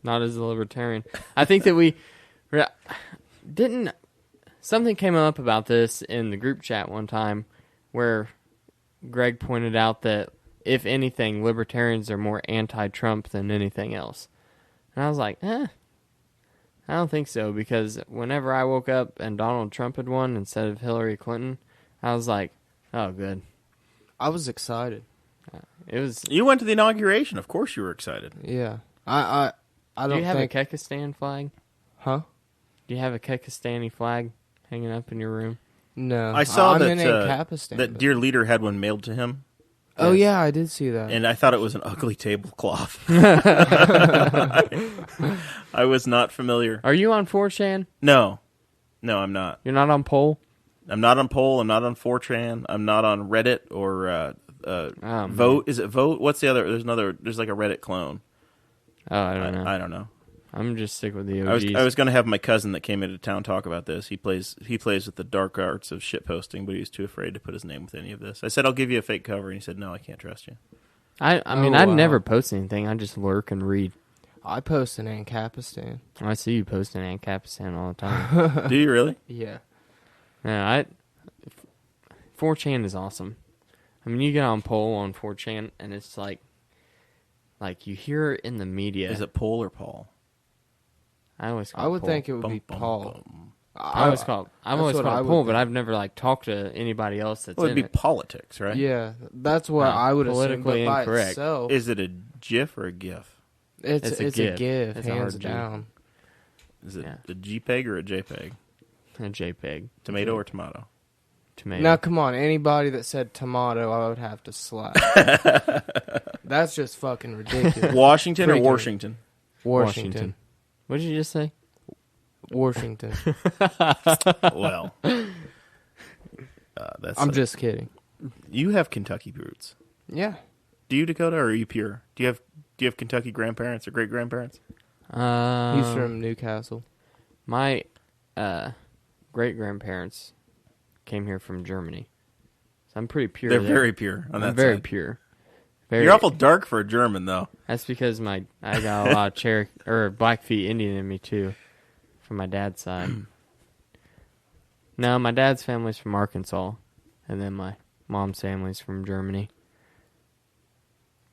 Not as a libertarian. I think that we didn't. Something came up about this in the group chat one time where Greg pointed out that, if anything, libertarians are more anti-Trump than anything else. And I was like, I don't think so, because whenever I woke up and Donald Trump had won instead of Hillary Clinton, I was like, oh, good. I was excited. It was. You went to the inauguration. Of course you were excited. Yeah. I don't Do you have think... a Kyrgyzstan flag? Huh? Do you have a Kyrgyzstani flag hanging up in your room? No. I saw I'm that in Ancapistan, that but- Dear Leader had one mailed to him. Oh, yeah, I did see that. And I thought it was an ugly tablecloth. I was not familiar. Are you on 4chan? No, I'm not. You're not on Poll? I'm not on Poll. I'm not on 4chan. I'm not on Reddit or Man. Vote. Is it Vote? What's the other? There's like a Reddit clone. Oh, I don't know. I don't know. I'm just sick with the I OGs. was going to have my cousin that came into town talk about this. He plays with the dark arts of shit posting, but he was too afraid to put his name with any of this. I said, I'll give you a fake cover, and he said, no, I can't trust you. I mean, Oh, I wow. never post anything. I just lurk and read. I post in Ancapistan. I see you posting Ancapistan all the time. Do you really? Yeah. Yeah, 4chan is awesome. I mean, you get on Poll on 4chan, and it's like you hear it in the media. Is it Paul or Paul? I always call I it would Poll. think it would be Bum, Paul. bum. I've always called what I it would Poll, but think. I've never talked to anybody else that's Well, in it'd be it. politics, right? Yeah, that's what I would assume. politically But by incorrect. itself, Is it a GIF or a GIF? it's a GIF. GIF, It's a hands hard G. down. Is it Yeah. a JPEG or a JPEG? A JPEG. Tomato or tomato? Tomato. Now, come on, anybody that said tomato, I would have to slap. That's just fucking ridiculous. Washington or Freaking- Washington? Washington. What did you just say? Washington. Well, that's. I'm just kidding. You have Kentucky roots. Yeah. Do you, Dakota, or are you pure? Do you have Kentucky grandparents or great grandparents? He's from Newcastle. My great grandparents came here from Germany, so I'm pretty pure. They're there. very pure on that I'm very side. pure. Very, You're awful dark for a German, though. That's because I got a lot of Cherokee or Blackfeet Indian in me too, from my dad's side. No, my dad's family's from Arkansas, and then my mom's family's from Germany.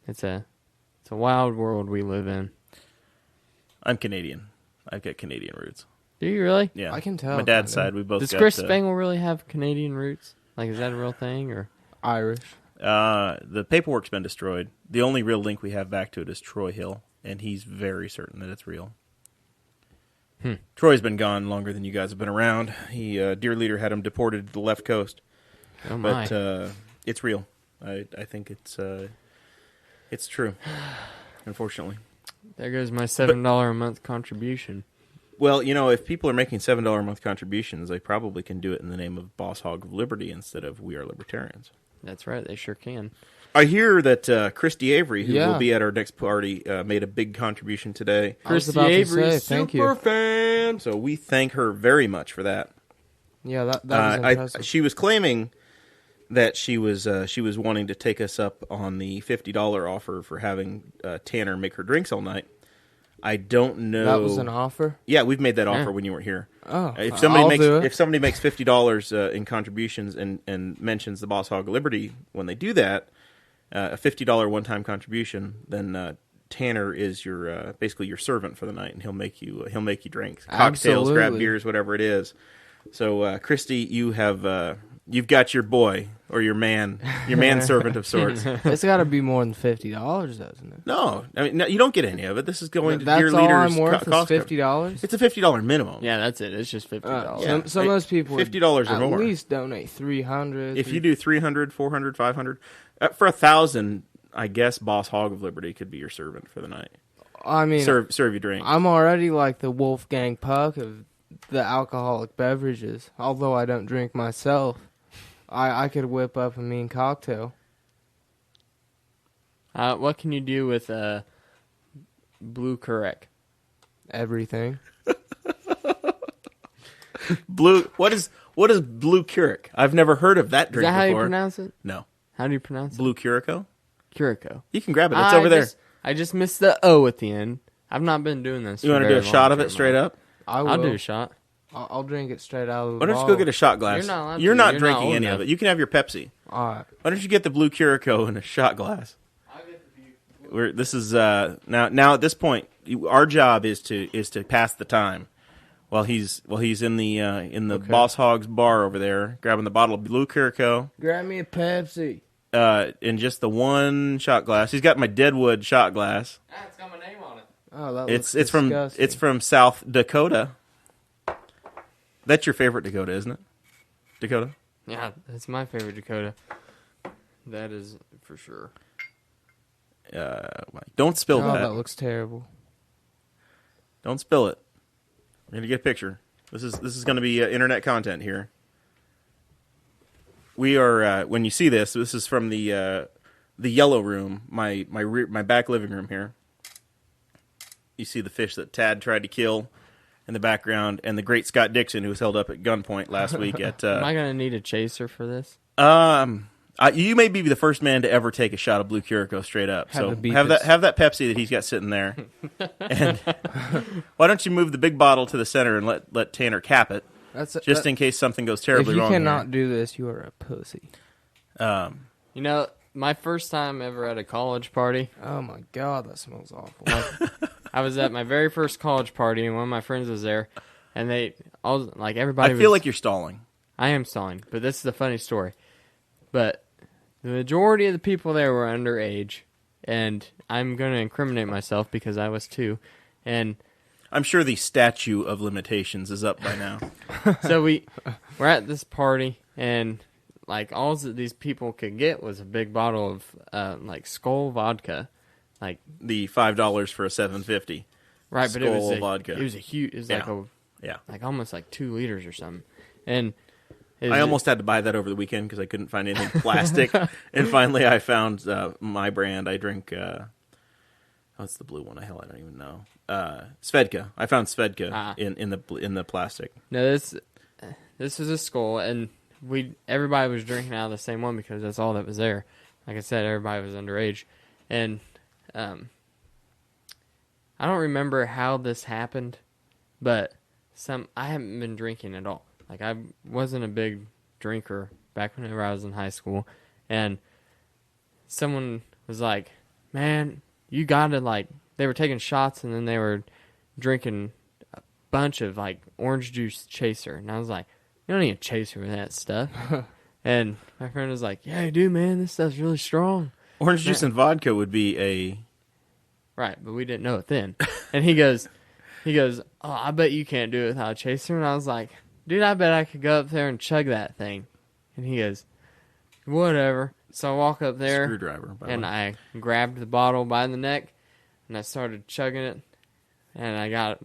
It's a wild world we live in. I'm Canadian. I've got Canadian roots. Do you really? Yeah, I can tell, My dad's kinda. side, we both Does got. Chris Spangle really have Canadian roots? Like, is that a real thing, or? Irish. The paperwork's been destroyed. The only real link we have back to it is Troy Hill, and he's very certain that it's real. Troy's been gone longer than you guys have been around. He, Dear Leader, had him deported to the left coast, Oh my! but it's real. I think it's true. Unfortunately. There goes my $7 a month contribution. Well, you know, if people are making $7 a month contributions, they probably can do it in the name of Boss Hog of Liberty instead of We Are Libertarians. That's right, they sure can. I hear that Christy Avery, who Yeah. will be at our next party, made a big contribution today. I was Christy about to Avery, say, thank you. super fan. So we thank her very much for that. Yeah, that was impressive. She was claiming that she was wanting to take us up on the $50 offer for having Tanner make her drinks all night. I don't know. That was an offer? Yeah, we've made that offer Yeah. when you weren't here. Oh, If somebody I'll makes do it. if somebody makes $50 in contributions and mentions the Boss Hog of Liberty when they do that, a $50 one-time contribution, then Tanner is your basically your servant for the night, and he'll make you drinks, cocktails, grab Absolutely. beers, whatever it is. So, Christy, you've got your boy or your manservant of sorts. It's got to be more than $50, doesn't it? No, I mean, no, you don't get any of it. This is going to That's Dear all Leader's I'm worth cost. is $50? It's a $50 minimum. Yeah, that's it. It's just $50. Yeah. Some of those people would $50 or at more. least donate $300. If you do 300, 400, 500, for 1,000, I guess Boss Hog of Liberty could be your servant for the night. I mean, Serve you drink. I'm already like the Wolfgang Puck of the alcoholic beverages. Although I don't drink myself, I could whip up a mean cocktail. What can you do with blue Curaca? Everything. Blue. What is blue Curaca? I've never heard of that Is drink that how you before. pronounce it? No, How do you pronounce blue Curaca. it? Curaca. You can grab it. It's over there. I just missed the O at the end. I've not been doing this. You want to do a shot of it straight up? I'll do a shot. I'll drink it straight out of the Why don't you bottle. go get a shot glass? You're not allowed to. You're not You're drinking not any old of it. You can have your Pepsi. All right. Why don't you get the blue Curaca in a shot glass? This is now at this point, our job is to pass the time while he's in the Boss Hogs bar over there grabbing the bottle of blue Curaca Grab me a Pepsi. in just the one shot glass. He's got my Deadwood shot glass. It's got my name on it. Oh, that It's looks disgusting. it's from South Dakota. That's your favorite Dakota, isn't it? Dakota? Yeah, that's my favorite Dakota. That is for sure. Don't spill Oh, that. that looks terrible. Don't spill it. We're gonna get a picture. This is going to be internet content here. We are when you see this is from the yellow room, my back living room here. You see the fish that Tad tried to kill in the background, and the great Scott Dixon, who was held up at gunpoint last week at. Am I gonna need a chaser for this? You may be the first man to ever take a shot of blue Curaca straight up. Have So to beep have it. that Pepsi that he's got sitting there. And why don't you move the big bottle to the center and let Tanner cap it, That's just in case something goes If terribly you wrong. cannot do this, you are a pussy. You know, my first time ever at a college party, Oh my god, that smells awful. I was at my very first college party, and one of my friends was there, and everybody. I feel like you're stalling. I am stalling, but this is a funny story. But the majority of the people there were underage, and I'm going to incriminate myself because I was too. And I'm sure the statute of limitations is up by now. so we're at this party, and like all that these people could get was a big bottle of Skull vodka, like The $5 for a $7.50. right. But it was Skull vodka. It was a huge. It was Yeah. like almost like 2 liters or something, and. I almost had to buy that over the weekend because I couldn't find anything plastic. And finally I found my brand. I drink, what's the blue one? I don't even know. Svedka. I found Svedka in the plastic. No, this was a Skull, and everybody was drinking out of the same one because that's all that was there. Like I said, everybody was underage, and I don't remember how this happened, but I haven't been drinking at all. Like, I wasn't a big drinker back whenever I was in high school, and someone was like, man, you gotta, they were taking shots, and then they were drinking a bunch of, orange juice chaser, and I was like, you don't need a chaser with that stuff. And my friend was like, yeah, I do, man, this stuff's really strong. Orange juice and vodka would be a... Right, but we didn't know it then. And he goes, oh, I bet you can't do it without a chaser, and I was like... Dude, I bet I could go up there and chug that thing. And he goes, whatever. So I walk up there, Screwdriver, by the and way. I grabbed the bottle by the neck, and I started chugging it, and I got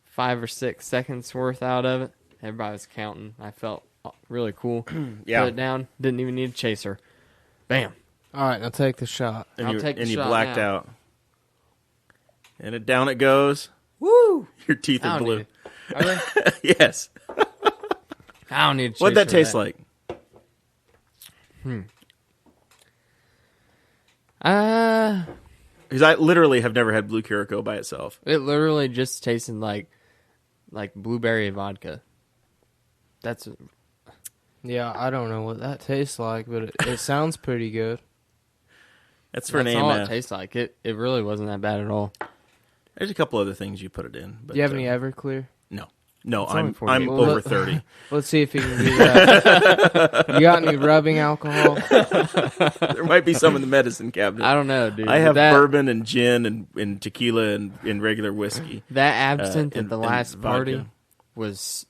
5 or 6 seconds worth out of it. Everybody was counting. I felt really cool. Yeah. Put it down. Didn't even need a chaser. Bam. All right, now take the shot. And I'll you, take the and you shot blacked now. out. And down it goes. Woo! Your teeth I are don't blue. need it. Are they? Yes. I don't need a chaser. What'd that for taste like? Because I literally have never had blue Curaca by itself. It literally just tasted like blueberry vodka. That's Yeah, I don't know what that tastes like, but it sounds pretty good. That's for that's an all it AMF. tastes like. It really wasn't that bad at all. There's a couple other things you put it in. But, Do you have any Everclear? No, It's only I'm 48. over 30. Let's see if you can do that. You got any rubbing alcohol? There might be some in the medicine cabinet. I don't know, dude. I have that, bourbon and gin and tequila and regular whiskey. That absinthe and- at the and last party vodka. was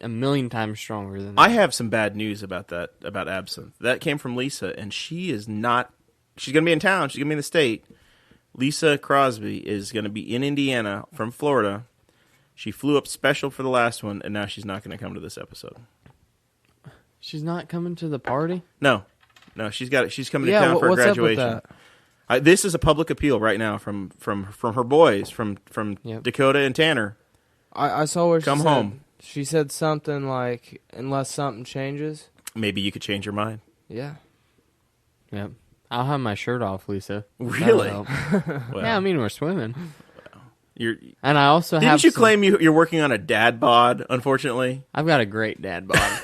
a million times stronger than that. I have some bad news about absinthe. That came from Lisa, and she is not. She's going to be in town. She's going to be in the state. Lisa Crosby is going to be in Indiana from Florida. She flew up special for the last one, and now she's not going to come to this episode. She's not coming to the party? No, she's coming to Yeah, town for a what's up with graduation. that? This is a public appeal right now from her boys, from Yep. Dakota and Tanner. I saw where she Come said, home. She said something like, unless something changes. Maybe you could change your mind. Yeah. Yep. I'll have my shirt off, Lisa. Really? That'll help. Well, Yeah, I mean, we're swimming. And I also have. Didn't you claim you're working on a dad bod? Unfortunately, I've got a great dad bod.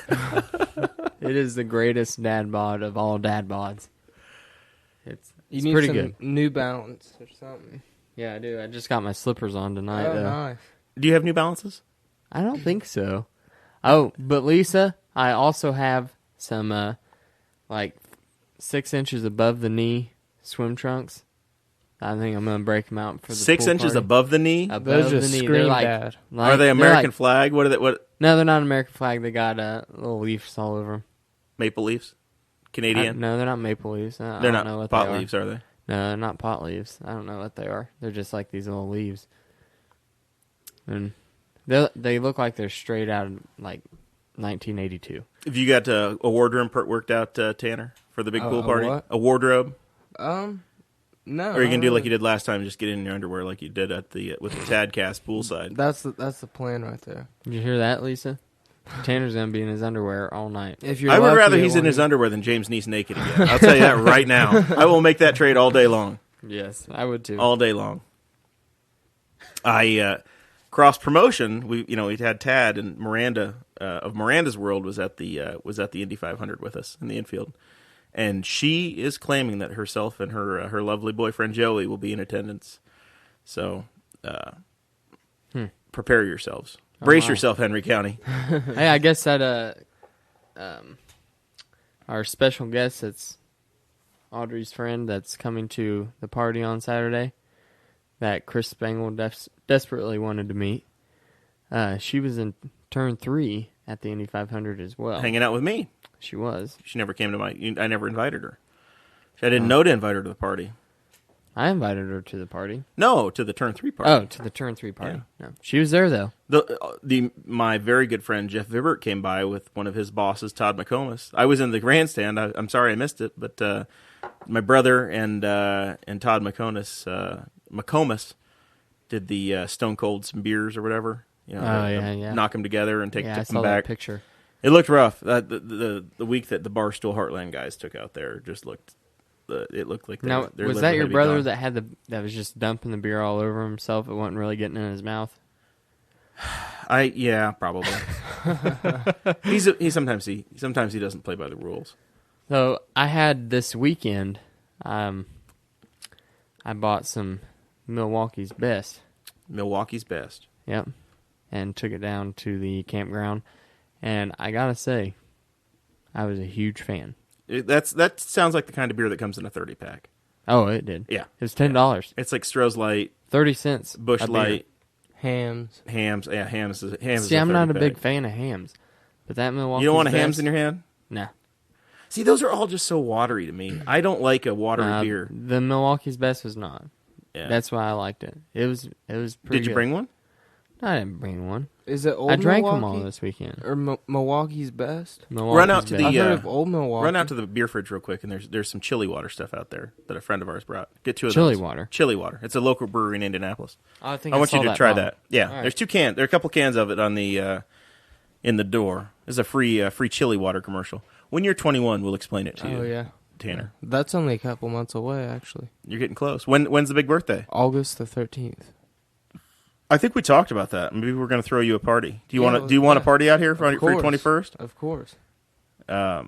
It is the greatest dad bod of all dad bods. It's need pretty some good. New Balance or something. Yeah, I do. I just got my slippers on tonight. Oh, nice. do you have New Balances? I don't think so. Oh, but Lisa, I also have some 6 inches above the knee swim trunks. I think I'm gonna break them out for the 6 pool inches party. above the knee. Above Those the just knee. scream They're like, dad. Are they they're American like- flag? What are they? What No, they're not American flag. They got little leaves all over them. maple leaves? Canadian? No, they're not maple leaves. I They're don't not know what pot they are. leaves, are they? No, they're not pot leaves. I don't know what they are. They're just like these little leaves. And they look like they're straight out of 1982. Have you got a wardrobe worked out, Tanner, for the big pool party? what? A wardrobe? No. Or are you gonna do like you did last time, just get in your underwear like you did at the with the Tadcast poolside? That's the plan right there. Did you hear that, Lisa? Tanner's gonna be in his underwear all night. If you're I would lucky, rather it he's in won't his be- underwear than James Neese naked again. I'll tell you that right now. I will make that trade all day long. Yes, I would too. All day long. I cross promotion. We had Tad and Miranda of Miranda's World was at the Indy 500 with us in the infield, and she is claiming that herself and her lovely boyfriend Joey will be in attendance. So prepare yourselves. Brace wow. yourself, Henry County. Hey, I guess that our special guest, that's Audrey's friend, that's coming to the party on Saturday, that Chris Spangle desperately wanted to meet. She was in turn 3 at the Indy 500 as well. Hanging out with me. She was. She never came to I never invited her. I didn't know to invite her to the party. I invited her to the party. No, to the turn 3 party. Oh, to the turn 3 party. No, she was there though. My very good friend Jeff Vibert came by with one of his bosses, Todd McComas. I was in the grandstand. I'm sorry I missed it, but my brother and Todd McComas did the Stone Cold some beers or whatever. Yeah. Knock them together and take I them saw back. that picture. It looked rough. The week that the Barstool Heartland guys took out there just looked. It looked like Now, their was liver that had your to be brother gone. that was just dumping the beer all over himself? It wasn't really getting in his mouth. Yeah, probably. he sometimes he doesn't play by the rules. So I had this weekend. I bought some Milwaukee's Best. Milwaukee's Best. Yep, and took it down to the campground, and I gotta say, I was a huge fan. That sounds like the kind of beer that comes in a 30-pack. Oh, it did. Yeah. It was $10. It's like Stroh's Light, 30 cents. Busch a beer. Light, Hams. Hams. Yeah, Hams is See, I'm not a 30-pack. big fan of hams, but that Milwaukee's You don't want a Best, Hams in your hand? No. See, those are all just so watery to me. I don't like a watery beer. The Milwaukee's Best was not. Yeah. That's why I liked it. It was pretty Did you good. bring one? I didn't bring one. Is it old I drank Milwaukee? them all this weekend. Or Milwaukee's Best? Milwaukee's Run out to Best. the I've heard of old Milwaukee. run out to the beer fridge real quick, and there's some chili water stuff out there that a friend of ours brought. Get 2 of Chili those. water? Chili water. It's a local brewery in Indianapolis. I think I want you to try bottle. that. Yeah, All right. there's 2 cans. There are a couple cans of it on the in the door. There's a free chili water commercial. When you're 21, we'll explain it to you. Oh, yeah. Tanner. That's only a couple months away, actually. You're getting close. When's the big birthday? August the 13th. I think we talked about that. Maybe we're going to throw you a party. Do you Yeah, want to? Do you want a yeah. party out here for your course. 21st? Of course. As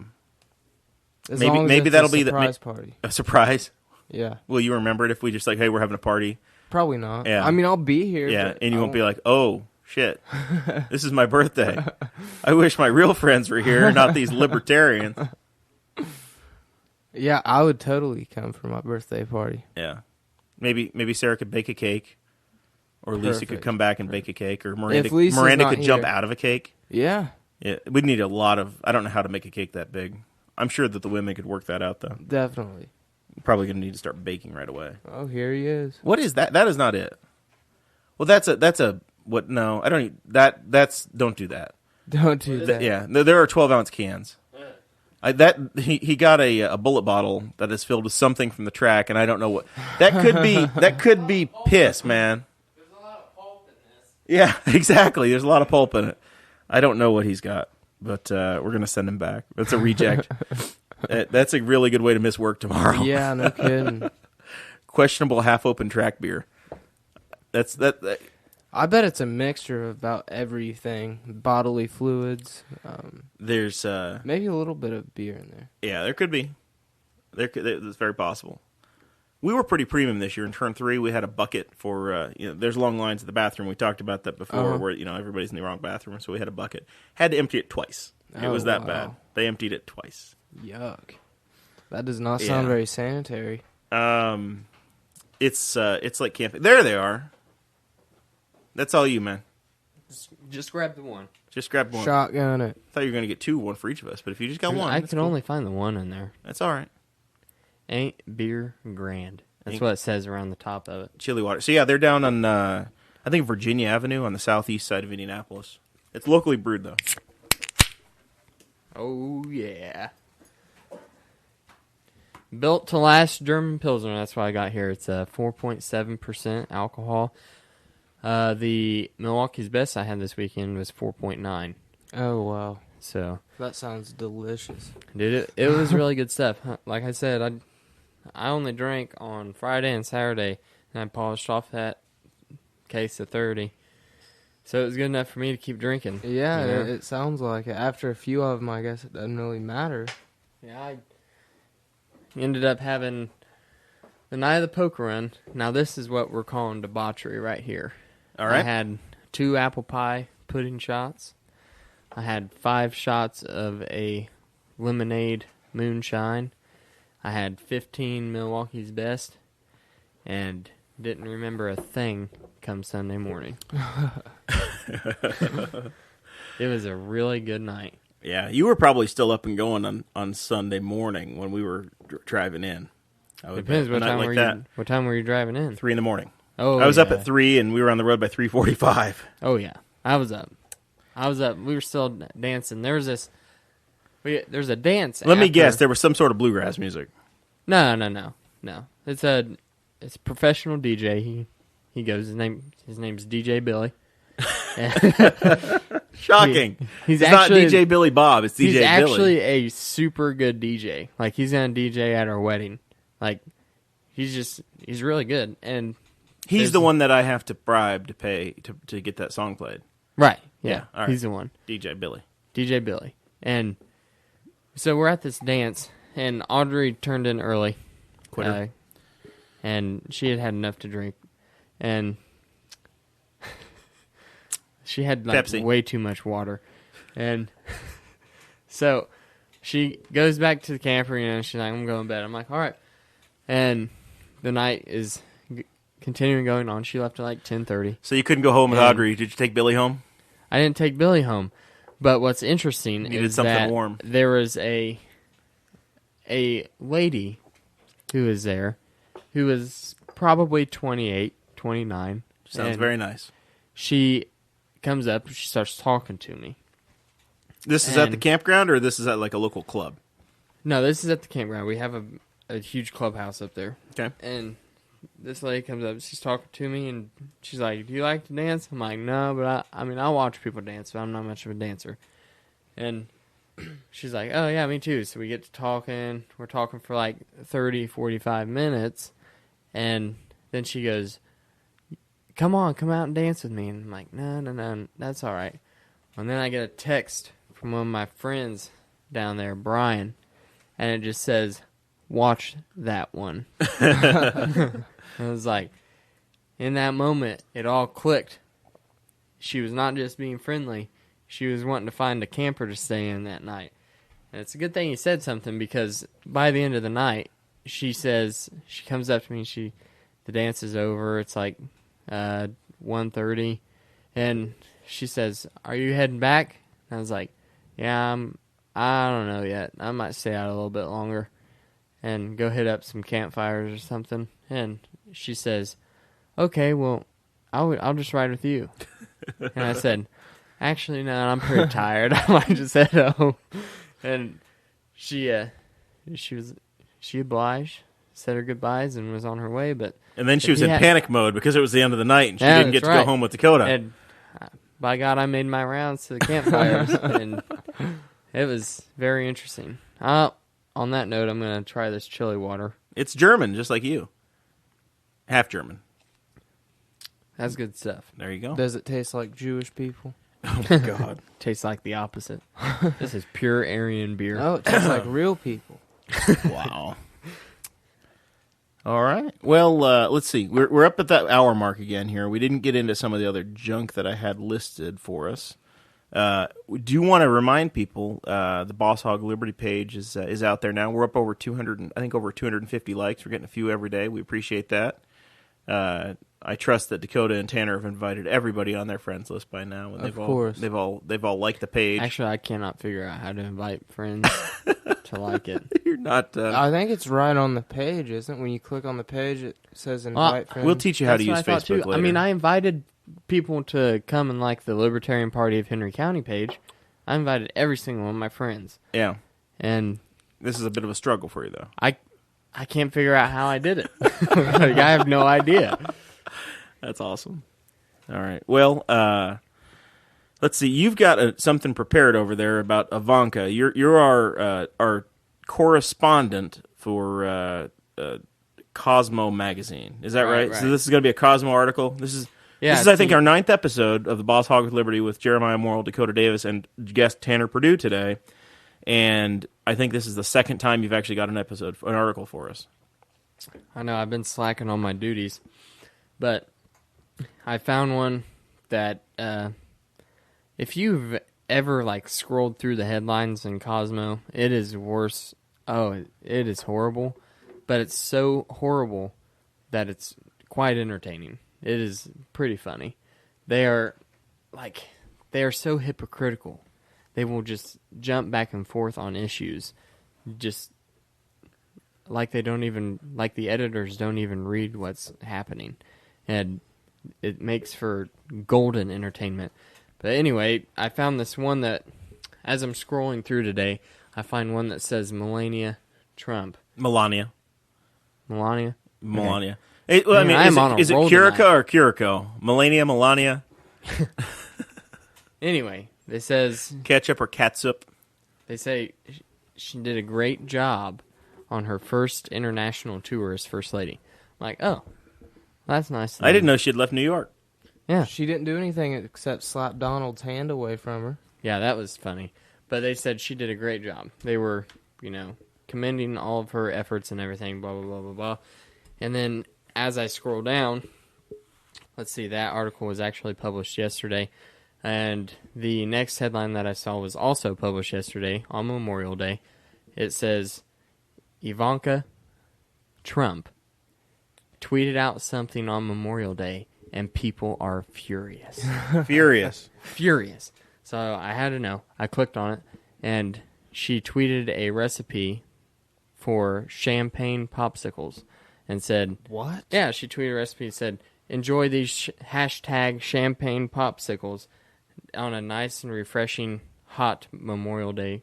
Maybe- long as maybe it's that'll a be the- surprise party. A surprise? Yeah. Will you remember it if we just like, hey, we're having a party? Probably not. Yeah. I mean, I'll be here. Yeah, but and you I won't be like, oh shit, this is my birthday. I wish my real friends were here, not these libertarians. Yeah, I would totally come for my birthday party. Yeah, maybe Sarah could bake a cake, or Lisa could Perfect. come back and bake a cake, or If Lisa's Miranda not could jump here. out of a cake. Yeah, Yeah, we'd need a lot of. I don't know how to make a cake that big. I'm sure that the women could work that out, though. definitely. Probably going to need to start baking right away. Oh, here he is. What is that? That is not it. Well, that's a what? No, I don't. That's don't do that. Don't do that. Yeah, there are 12-ounce cans. He got a bullet bottle that is filled with something from the track, and I don't know what that could be. That could be piss, man. There's a lot of pulp in this. Yeah, exactly. There's a lot of pulp in it. I don't know what he's got, but we're gonna send him back. That's a reject. That's a really good way to miss work tomorrow. Yeah, no kidding. Questionable half-open track beer. that. I bet it's a mixture of about everything, bodily fluids. There's Maybe a little bit of beer in there. yeah, there could be. It's very possible. We were pretty premium this year. In turn 3, we had a bucket for there's long lines at the bathroom. We talked about that before, where everybody's in the wrong bathroom, so we had a bucket. Had to empty it twice. It was that bad. They emptied it twice. Yuck. That does not sound very sanitary. It's like camping. There they are. That's all you, man. Just grab the one. Just grab one. Shotgun it. I thought you were going to get 2, one for each of us, but if you just got one, I that's can cool. only find the one in there. That's all right. Ain't beer grand. That's what it says around the top of it. Chili water. So yeah, they're down on I think Virginia Avenue on the southeast side of Indianapolis. It's locally brewed though. Oh yeah. Built to last German Pilsner. That's why I got here. It's 4.7% alcohol. The Milwaukee's Best I had this weekend was 4.9. Oh, wow. So That sounds delicious. dude, it was really good stuff. Like I said, I only drank on Friday and Saturday, and I polished off that case of 30. So it was good enough for me to keep drinking. Yeah, you know? it sounds like it. After a few of them, I guess it doesn't really matter. Yeah, I ended up having the night of the poker run. Now this is what we're calling debauchery right here. All right. I had 2 apple pie pudding shots. I had 5 shots of a lemonade moonshine. I had 15 Milwaukee's Best, and didn't remember a thing come Sunday morning. It was a really good night. Yeah, you were probably still up and going on Sunday morning when we were driving in. Depends what time, what time were you driving in? 3 a.m. Oh, I was up yeah. at 3, and we were on the road by 3:45. Oh yeah, I was up. We were still dancing. There's a dance. Let me after- guess, there was some sort of bluegrass music. No. It's a professional DJ. He goes. His name's DJ Billy. Shocking. He's it's actually not DJ Billy Bob. It's DJ he's Billy. actually a super good DJ. Like he's gonna DJ at our wedding. Like he's really good. And He's the one that I have to bribe to pay to get that song played. right. Yeah. all right. He's the one. DJ Billy. DJ Billy. And so we're at this dance, and Audrey turned in early. Quitter. And she had enough to drink. And she had Pepsi. way too much water. And so she goes back to the camper, and she's like, I'm going to bed. I'm like, all right. And the night is continuing going on. She left at like 10:30. So you couldn't go home with And- Audrey. Did you take Billy home? I didn't take Billy home, but what's interesting Needed is something that warm. there was a lady who was there who was probably 28, 29. Sounds and very nice. She comes up and she starts talking to me. This is at the And- campground, or this is at like a local club? No, this is at the campground. We have a huge clubhouse up there. Okay. And this lady comes up, she's talking to me, and she's like, do you like to dance? I'm like, no, but I mean, I watch people dance, but I'm not much of a dancer. And she's like, oh, yeah, me too. So we get to talking. We're talking for like 30, 45 minutes. And then she goes, come on, come out and dance with me. And I'm like, no, that's all right. And then I get a text from one of my friends down there, Brian, and it just says, watch that one. I was like, in that moment, it all clicked. She was not just being friendly. She was wanting to find a camper to stay in that night. And it's a good thing he said something, because by the end of the night, she comes up to me, the dance is over. It's like 1:30. And she says, are you heading back? And I was like, yeah, I don't know yet. I might stay out a little bit longer and go hit up some campfires or something. And she says, okay, well, I'll just ride with you. And I said, actually, no, I'm pretty tired. I might just head home. And she obliged, said her goodbyes, and was on her way. But And then she was he in had- panic mode because it was the end of the night and she Yeah, didn't get that's to go right. home with Dakota. And by God, I made my rounds to the campfires, and it was very interesting. On that note, I'm going to try this chili water. It's German, just like you. Half German. That's good stuff. There you go. Does it taste like Jewish people? Oh my God. Tastes like the opposite. This is pure Aryan beer. Oh, it tastes like real people. Wow. All right. Well, let's see. We're up at that hour mark again here. We didn't get into some of the other junk that I had listed for us. We do want to remind people the Boss Hog Liberty page is out there now. We're up over 200, I think over 250 likes. We're getting a few every day. We appreciate that. I trust that Dakota and Tanner have invited everybody on their friends list by now, and Of course. they've all liked the page. Actually, I cannot figure out how to invite friends to like it. You're not. I think it's right on the page, isn't it? When you click on the page, it says invite friends. We'll teach you how to That's use what I thought, Facebook too. later. I mean, I invited people to come and like the Libertarian Party of Henry County page. I invited every single one of my friends. Yeah. And This is a bit of a struggle for you, though. I can't figure out how I did it. Like, I have no idea. That's awesome. All right. Well, let's see. You've got something prepared over there about Ivanka. You're our correspondent for Cosmo magazine. Is that right? Right. So this is going to be a Cosmo article. This is I think our 9th episode of the Boss Hog with Liberty with Jeremiah Morrell, Dakota Davis, and guest Tanner Perdew today. And I think this is the second time you've actually got an article for us. I know I've been slacking on my duties, but I found one that if you've ever like scrolled through the headlines in Cosmo, it is worse. Oh, it is horrible, but it's so horrible that it's quite entertaining. It is pretty funny. They are so hypocritical. They will just jump back and forth on issues, just like the editors don't even read what's happening, and it makes for golden entertainment. But anyway, I found this one that, as I'm scrolling through today, I find one that says Melania Trump. Melania. Okay. Hey, well, Man, I I am mean, on a is it roll Curaca tonight. or Curaco? Melania? Anyway, they says Ketchup or catsup? they say she did a great job on her first international tour as First Lady. I'm like, oh, that's nice. I didn't know she had left New York. Yeah. She didn't do anything except slap Donald's hand away from her. Yeah, that was funny. But they said she did a great job. They were, commending all of her efforts and everything, blah, blah, blah, blah, blah. And then as I scroll down, let's see, that article was actually published yesterday. And the next headline that I saw was also published yesterday on Memorial Day. It says, Ivanka Trump tweeted out something on Memorial Day, and people are furious. Furious. Furious. So I had to know. I clicked on it, and she tweeted a recipe for champagne popsicles and said, What? yeah, she tweeted a recipe and said, enjoy these hashtag champagne popsicles on a nice and refreshing hot Memorial Day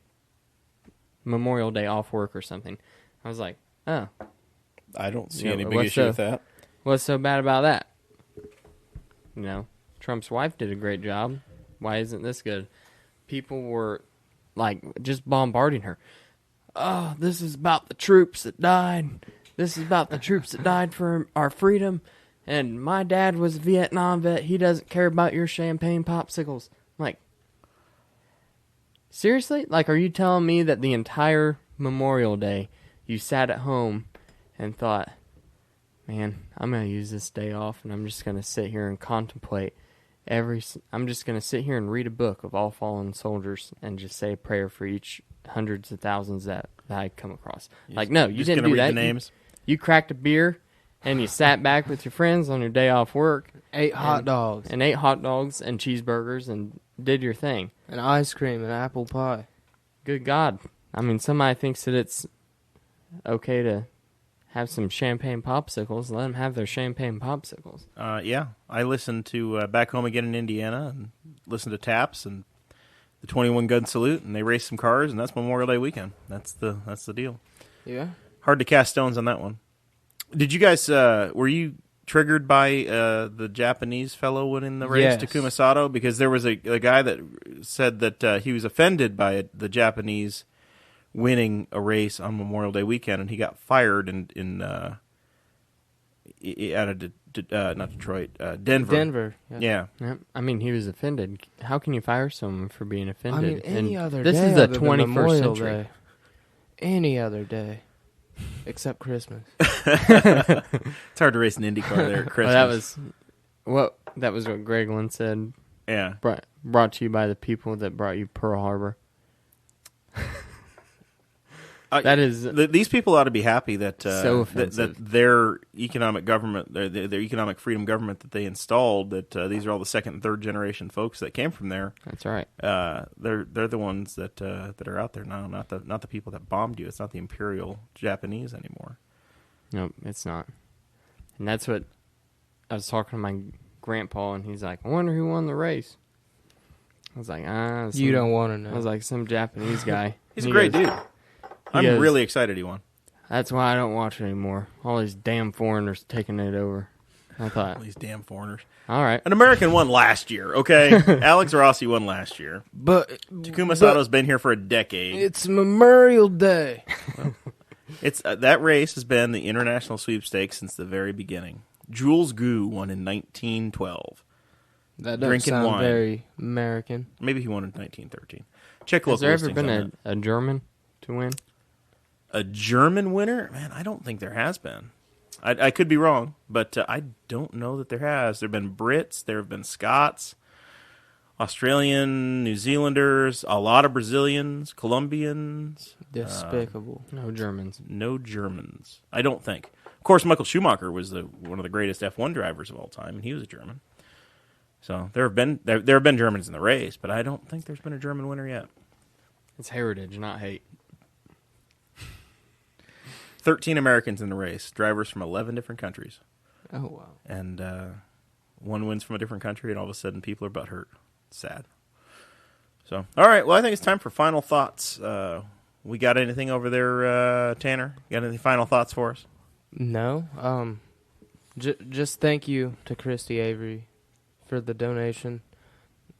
off work or something. I was like, oh, I don't see Yeah, any but big what's issue with that. what's so bad about that? Trump's wife did a great job. Why isn't this good? People were just bombarding her. Oh, this is about the troops that died. This is about the troops that died for our freedom. And my dad was a Vietnam vet. He doesn't care about your champagne popsicles. I'm like, seriously? Are you telling me that the entire Memorial Day you sat at home and thought, man, I'm going to use this day off and I'm just going to sit here and contemplate I'm just going to sit here and read a book of all fallen soldiers and just say a prayer for each hundreds of thousands that I come across. No, you Just didn't gonna do read that. the names? You cracked a beer and you sat back with your friends on your day off work. Ate hot dogs. And ate hot dogs and cheeseburgers and did your thing. And ice cream and apple pie. Good God. I mean, somebody thinks that it's okay to have some champagne popsicles. Let them have their champagne popsicles. Yeah, I listened to Back Home Again in Indiana and listened to Taps and the 21 Gun Salute, and they raced some cars, and that's Memorial Day weekend. That's the deal. Yeah. Hard to cast stones on that one. Did you guys, were you triggered by the Japanese fellow winning the race Yes. to Kumasato? Because there was a guy that said that he was offended by the Japanese winning a race on Memorial Day weekend, and he got fired. And out of not Detroit, Denver. Denver. Yeah. Yep. I mean, he was offended. How can you fire someone for being offended? I mean, any And other this day is the other than 21st Memorial century. Day. Any other day. Except Christmas. It's hard to race an Indy car there at Christmas. That was what Gregland said. Yeah. Brought to you by the people that brought you Pearl Harbor. That is these people ought to be happy that so that offensive. their economic government, their economic freedom government that they installed, that these are all the second and third generation folks that came from there. That's right. They're the ones that are out there now, not the people that bombed you. It's not the imperial Japanese anymore. Nope, it's not. And that's what I was talking to my grandpa, and he's like, I wonder who won the race. I was like, You don't want to know. I was like, some Japanese guy. He's And a great goes, dude. I'm goes, really excited he won. That's why I don't watch it anymore. All these damn foreigners taking it over. I thought, All these damn foreigners. all right. An American won last year, okay? Alex Rossi won last year. But Takuma Sato's been here for a decade. it's Memorial Day. It's that race has been the international sweepstakes since the very beginning. Jules Gu won in 1912. That doesn't Drinking sound wine. very American. Maybe he won in 1913. Check Has local there ever listings been on that. a German to win? A German winner? Man, I don't think there has been. I could be wrong, but I don't know that there has. There have been Brits, there have been Scots, Australian, New Zealanders, a lot of Brazilians, Colombians. Despicable. No Germans. No Germans. I don't think. Of course, Michael Schumacher was one of the greatest F1 drivers of all time, and he was a German. So there have been Germans in the race, but I don't think there's been a German winner yet. It's heritage, not hate. 13 Americans in the race, drivers from 11 different countries. Oh, wow. And one wins from a different country, and all of a sudden people are butthurt. Sad. So, all right, well, I think it's time for final thoughts. We got anything over there, Tanner? Got any final thoughts for us? No. Just thank you to Christy Avery for the donation,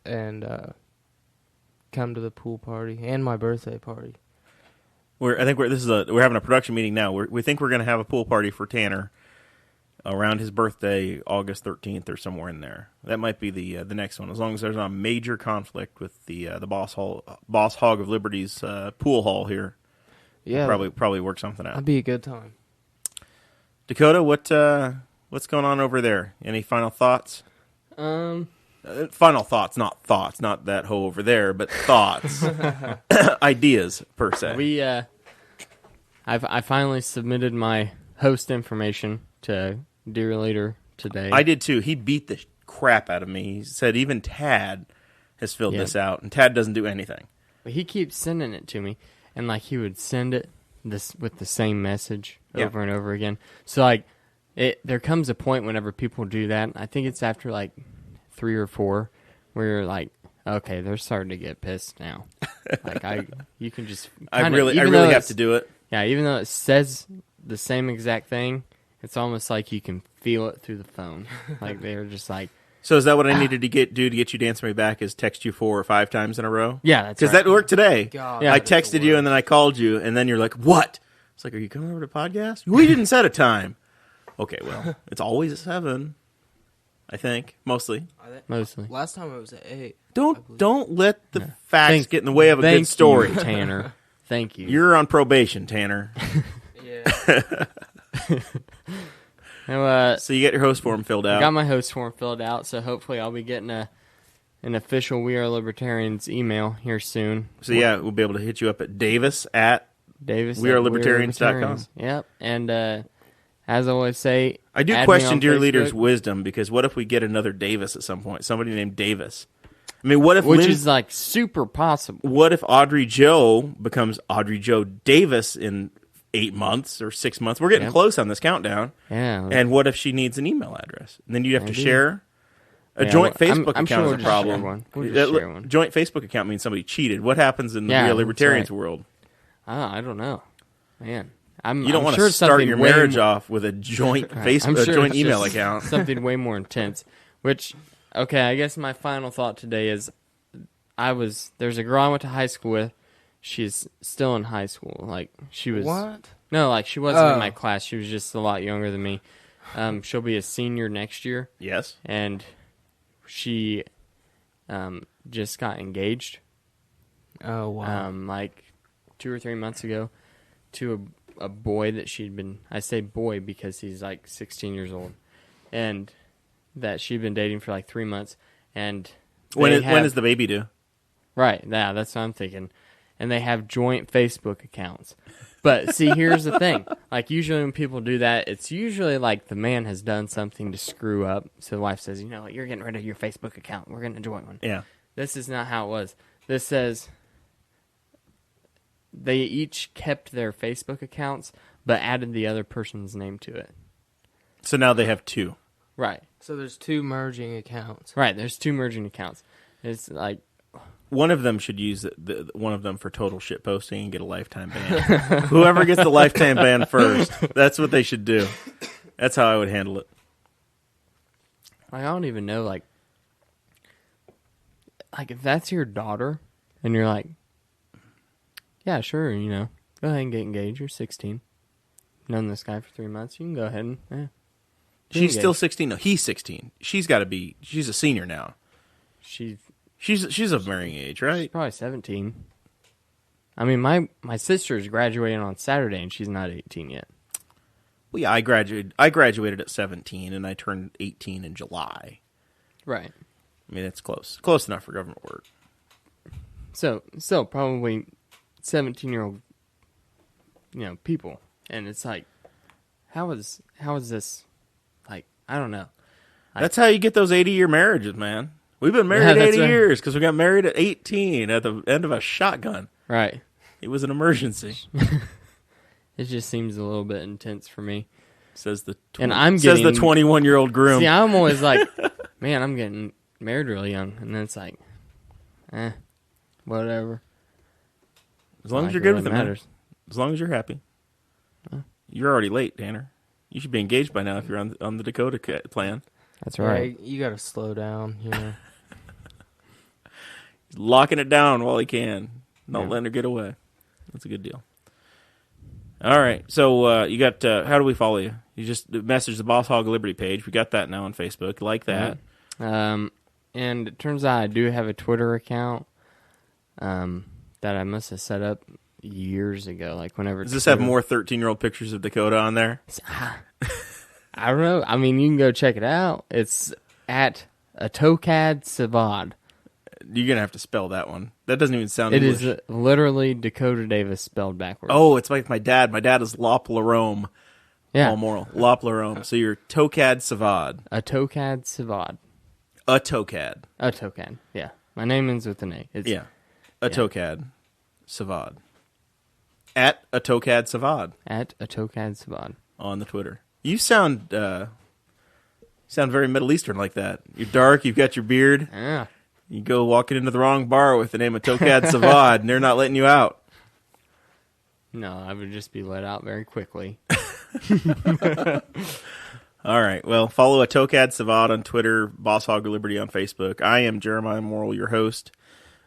and come to the pool party and my birthday party. We're having a production meeting now. We think we're going to have a pool party for Tanner around his birthday, August 13th or somewhere in there. That might be the next one, as long as there's not a major conflict with the Boss Hog of Liberty's pool hall here. Yeah, We'll probably work something out. that'd be a good time. Dakota, what's going on over there? Any final thoughts? Final thoughts, not that hoe over there, but thoughts, ideas per se. I finally submitted my host information to Dear Leader today. I did too. He beat the crap out of me. He said even Tad has filled Yeah. this out, and Tad doesn't do anything. But he keeps sending it to me, and like he would send it with the same message over and over again. So like, there comes a point whenever people do that. I think it's after like 3 or 4, where you're like, okay, they're starting to get pissed now. Like you can just. I really have to do it. Yeah, even though it says the same exact thing, it's almost like you can feel it through the phone. Like they're just like. So is that what I needed to do to get you to answer me back? Is text you 4 or 5 times in a row? Yeah, that's because right. that worked today. God, Yeah. I that's the texted you and then I called you, and then you're like, "What?" It's like, "Are you coming over to podcast?" We didn't set a time. Okay, well, it's always at 7. I think mostly. Mostly. Last time it was at 8. Don't let the facts get in the way of a good story. You, Tanner. Thank you. You're on probation, Tanner. Yeah. Now, So you get your host form filled I out. got my host form filled out, so hopefully I'll be getting an official We Are Libertarians email here soon. So yeah, we'll be able to hit you up at Davis at. Davis. WeAreLibertarians.com. Yep. And as I always say, I do add me question on Dear Facebook, Leader's wisdom, because what if we get another Davis at some point? Somebody named Davis. I mean, what if which is like super possible. what if Audrey Joe becomes Audrey Joe Davis in 8 months or 6 months? We're getting close on this countdown. Yeah. And what if she needs an email address? And then you'd have to Maybe. share. A Yeah, joint well, Facebook I'm account sure we'll is a just share problem. one. We'll just share one. Joint Facebook account means somebody cheated. What happens in the Yeah, real that's libertarians right. world? I don't know. Man. You don't I'm want sure to it's start something your way marriage more- off with a joint I'm Facebook, a sure joint it's email just account. something way more intense. Which, okay, I guess my final thought today is there's a girl I went to high school with. She's still in high school. Like, she was. What? No, like, she wasn't in Oh. my class. She was just a lot younger than me. She'll be a senior next year, Yes. and she just got engaged. Oh, wow. Like 2 or 3 months ago, to a boy that she'd been. I say boy because he's like 16 years old, and that she'd been dating for like 3 months. And When is the baby due? right? Yeah, that's what I'm thinking. And they have joint Facebook accounts. But see, here's the thing. Like, usually when people do that, it's usually like the man has done something to screw up. So the wife says, you know what, you're getting rid of your Facebook account. We're going to join one. Yeah. This is not how it was. This says they each kept their Facebook accounts, but added the other person's name to it. So now they have 2. Right. So there's 2 merging accounts. Right. There's 2 merging accounts. It's like, One of them should use one of them for total shit posting and get a lifetime ban. Whoever gets the lifetime ban first, that's what they should do. That's how I would handle it. I don't even know, like if that's your daughter, and you're like, yeah, sure, you know, go ahead and get engaged. You're 16. Known this guy for 3 months. You can go ahead and, She's still 16. No, he's 16. She's a senior now. She's of marrying age, right? She's probably 17. I mean, my sister's graduating on Saturday, and she's not 18 yet. Well, yeah, I graduated at 17, and I turned 18 in July. Right. I mean, it's close enough for government work. So probably 17-year-old, people, and it's like, how is this? Like, I don't know. That's how you get those 80-year marriages, man. We've been married 80 years because we got married at 18 at the end of a shotgun. Right. It was an emergency. It just seems a little bit intense for me. Says the 21-year-old groom. See, I'm always like, man, I'm getting married really young, and then it's like, whatever. As long as you're good with it, man. As long as you're happy. You're already late, Tanner. You should be engaged by now if you're on the Dakota plan. That's right. Yeah, you got to slow down, He's locking it down while he can. Not letting her get away. That's a good deal. All right. So you got, how do we follow you? You just message the Boss Hog Liberty page. We got that now on Facebook. Like that. And it turns out I do have a Twitter account that I must have set up years ago. Like whenever. Does this have more 13-year-old pictures of Dakota on there? I don't know. I mean, you can go check it out. It's at Atokad Savad. You're going to have to spell that one. That doesn't even sound It English. is literally Dakota Davis spelled backwards. Oh, it's like my dad. My dad is Lop Larome. yeah. All Morrell. Lop Larome. So you're Tokad Savad. Atokad Savad. A Tokad. Atokad. Yeah. My name ends with an A. It's, Yeah. A Tokad Savad. At A Tokad Savad. At Atokad Savad. On the Twitter. You sound very Middle Eastern like that. You're dark. You've got your beard. Yeah. You go walking into the wrong bar with the name of Tokad Savad, and they're not letting you out. No, I would just be let out very quickly. All right. Well, follow a Tokad Savad on Twitter, Boss Hog Liberty on Facebook. I am Jeremiah Morrell, your host.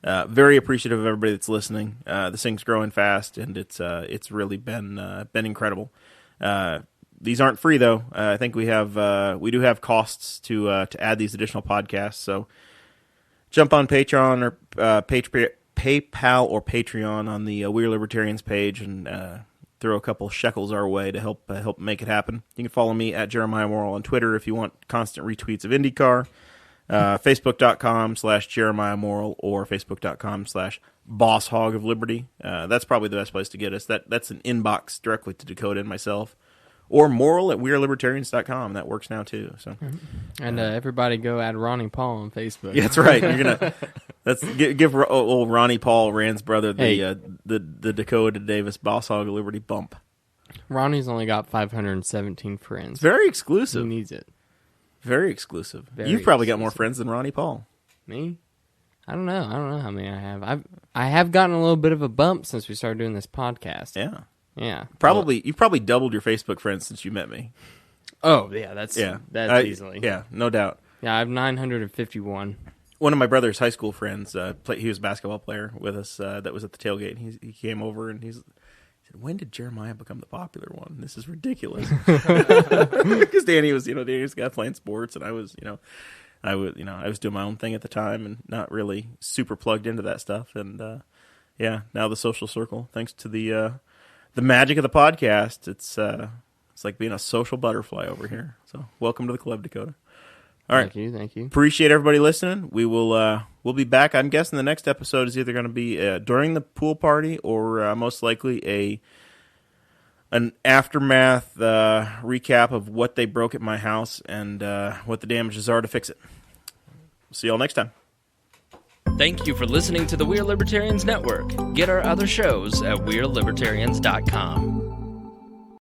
Very appreciative of everybody that's listening. This thing's growing fast, and it's really been incredible. These aren't free though. I think we do have costs to add these additional podcasts. So jump on Patreon or PayPal or Patreon on the We're Libertarians page and throw a couple shekels our way to help make it happen. You can follow me at Jeremiah Morrell on Twitter if you want constant retweets of IndyCar. Facebook.com/Jeremiah Morrell or Facebook.com/Boss Hog of Liberty. That's probably the best place to get us. That's an inbox directly to Dakota and myself. Or Morrell at WeAreLibertarians.com. That works now too. So, And everybody go add Ronnie Paul on Facebook. yeah, that's right. You're gonna give old Ronnie Paul, Rand's brother, the Dakota Davis Boss Hog of Liberty bump. Ronnie's only got 517 friends. It's very exclusive. Who needs it? Very exclusive. Very You've probably got more exclusive. friends than Ronnie Paul. Me? I don't know. I don't know how many I have. I have gotten a little bit of a bump since we started doing this podcast. Yeah. Yeah. You've probably doubled your Facebook friends since you met me. Oh, yeah. That's easily. Yeah, no doubt. Yeah, I have 951. One of my brother's high school friends, he was a basketball player with us that was at the tailgate. He came over and he's said, when did Jeremiah become the popular one? This is ridiculous. Because Danny was the guy playing sports, and I was I was doing my own thing at the time and not really super plugged into that stuff. And now the social circle, thanks to the magic of the podcast, it's like being a social butterfly over here. So welcome to the club, Dakota. All right. Thank you. Appreciate everybody listening. We'll be back. I'm guessing the next episode is either going to be during the pool party or most likely an aftermath recap of what they broke at my house and what the damages are to fix it. See y'all next time. Thank you for listening to the We Are Libertarians Network. Get our other shows at wearelibertarians.com.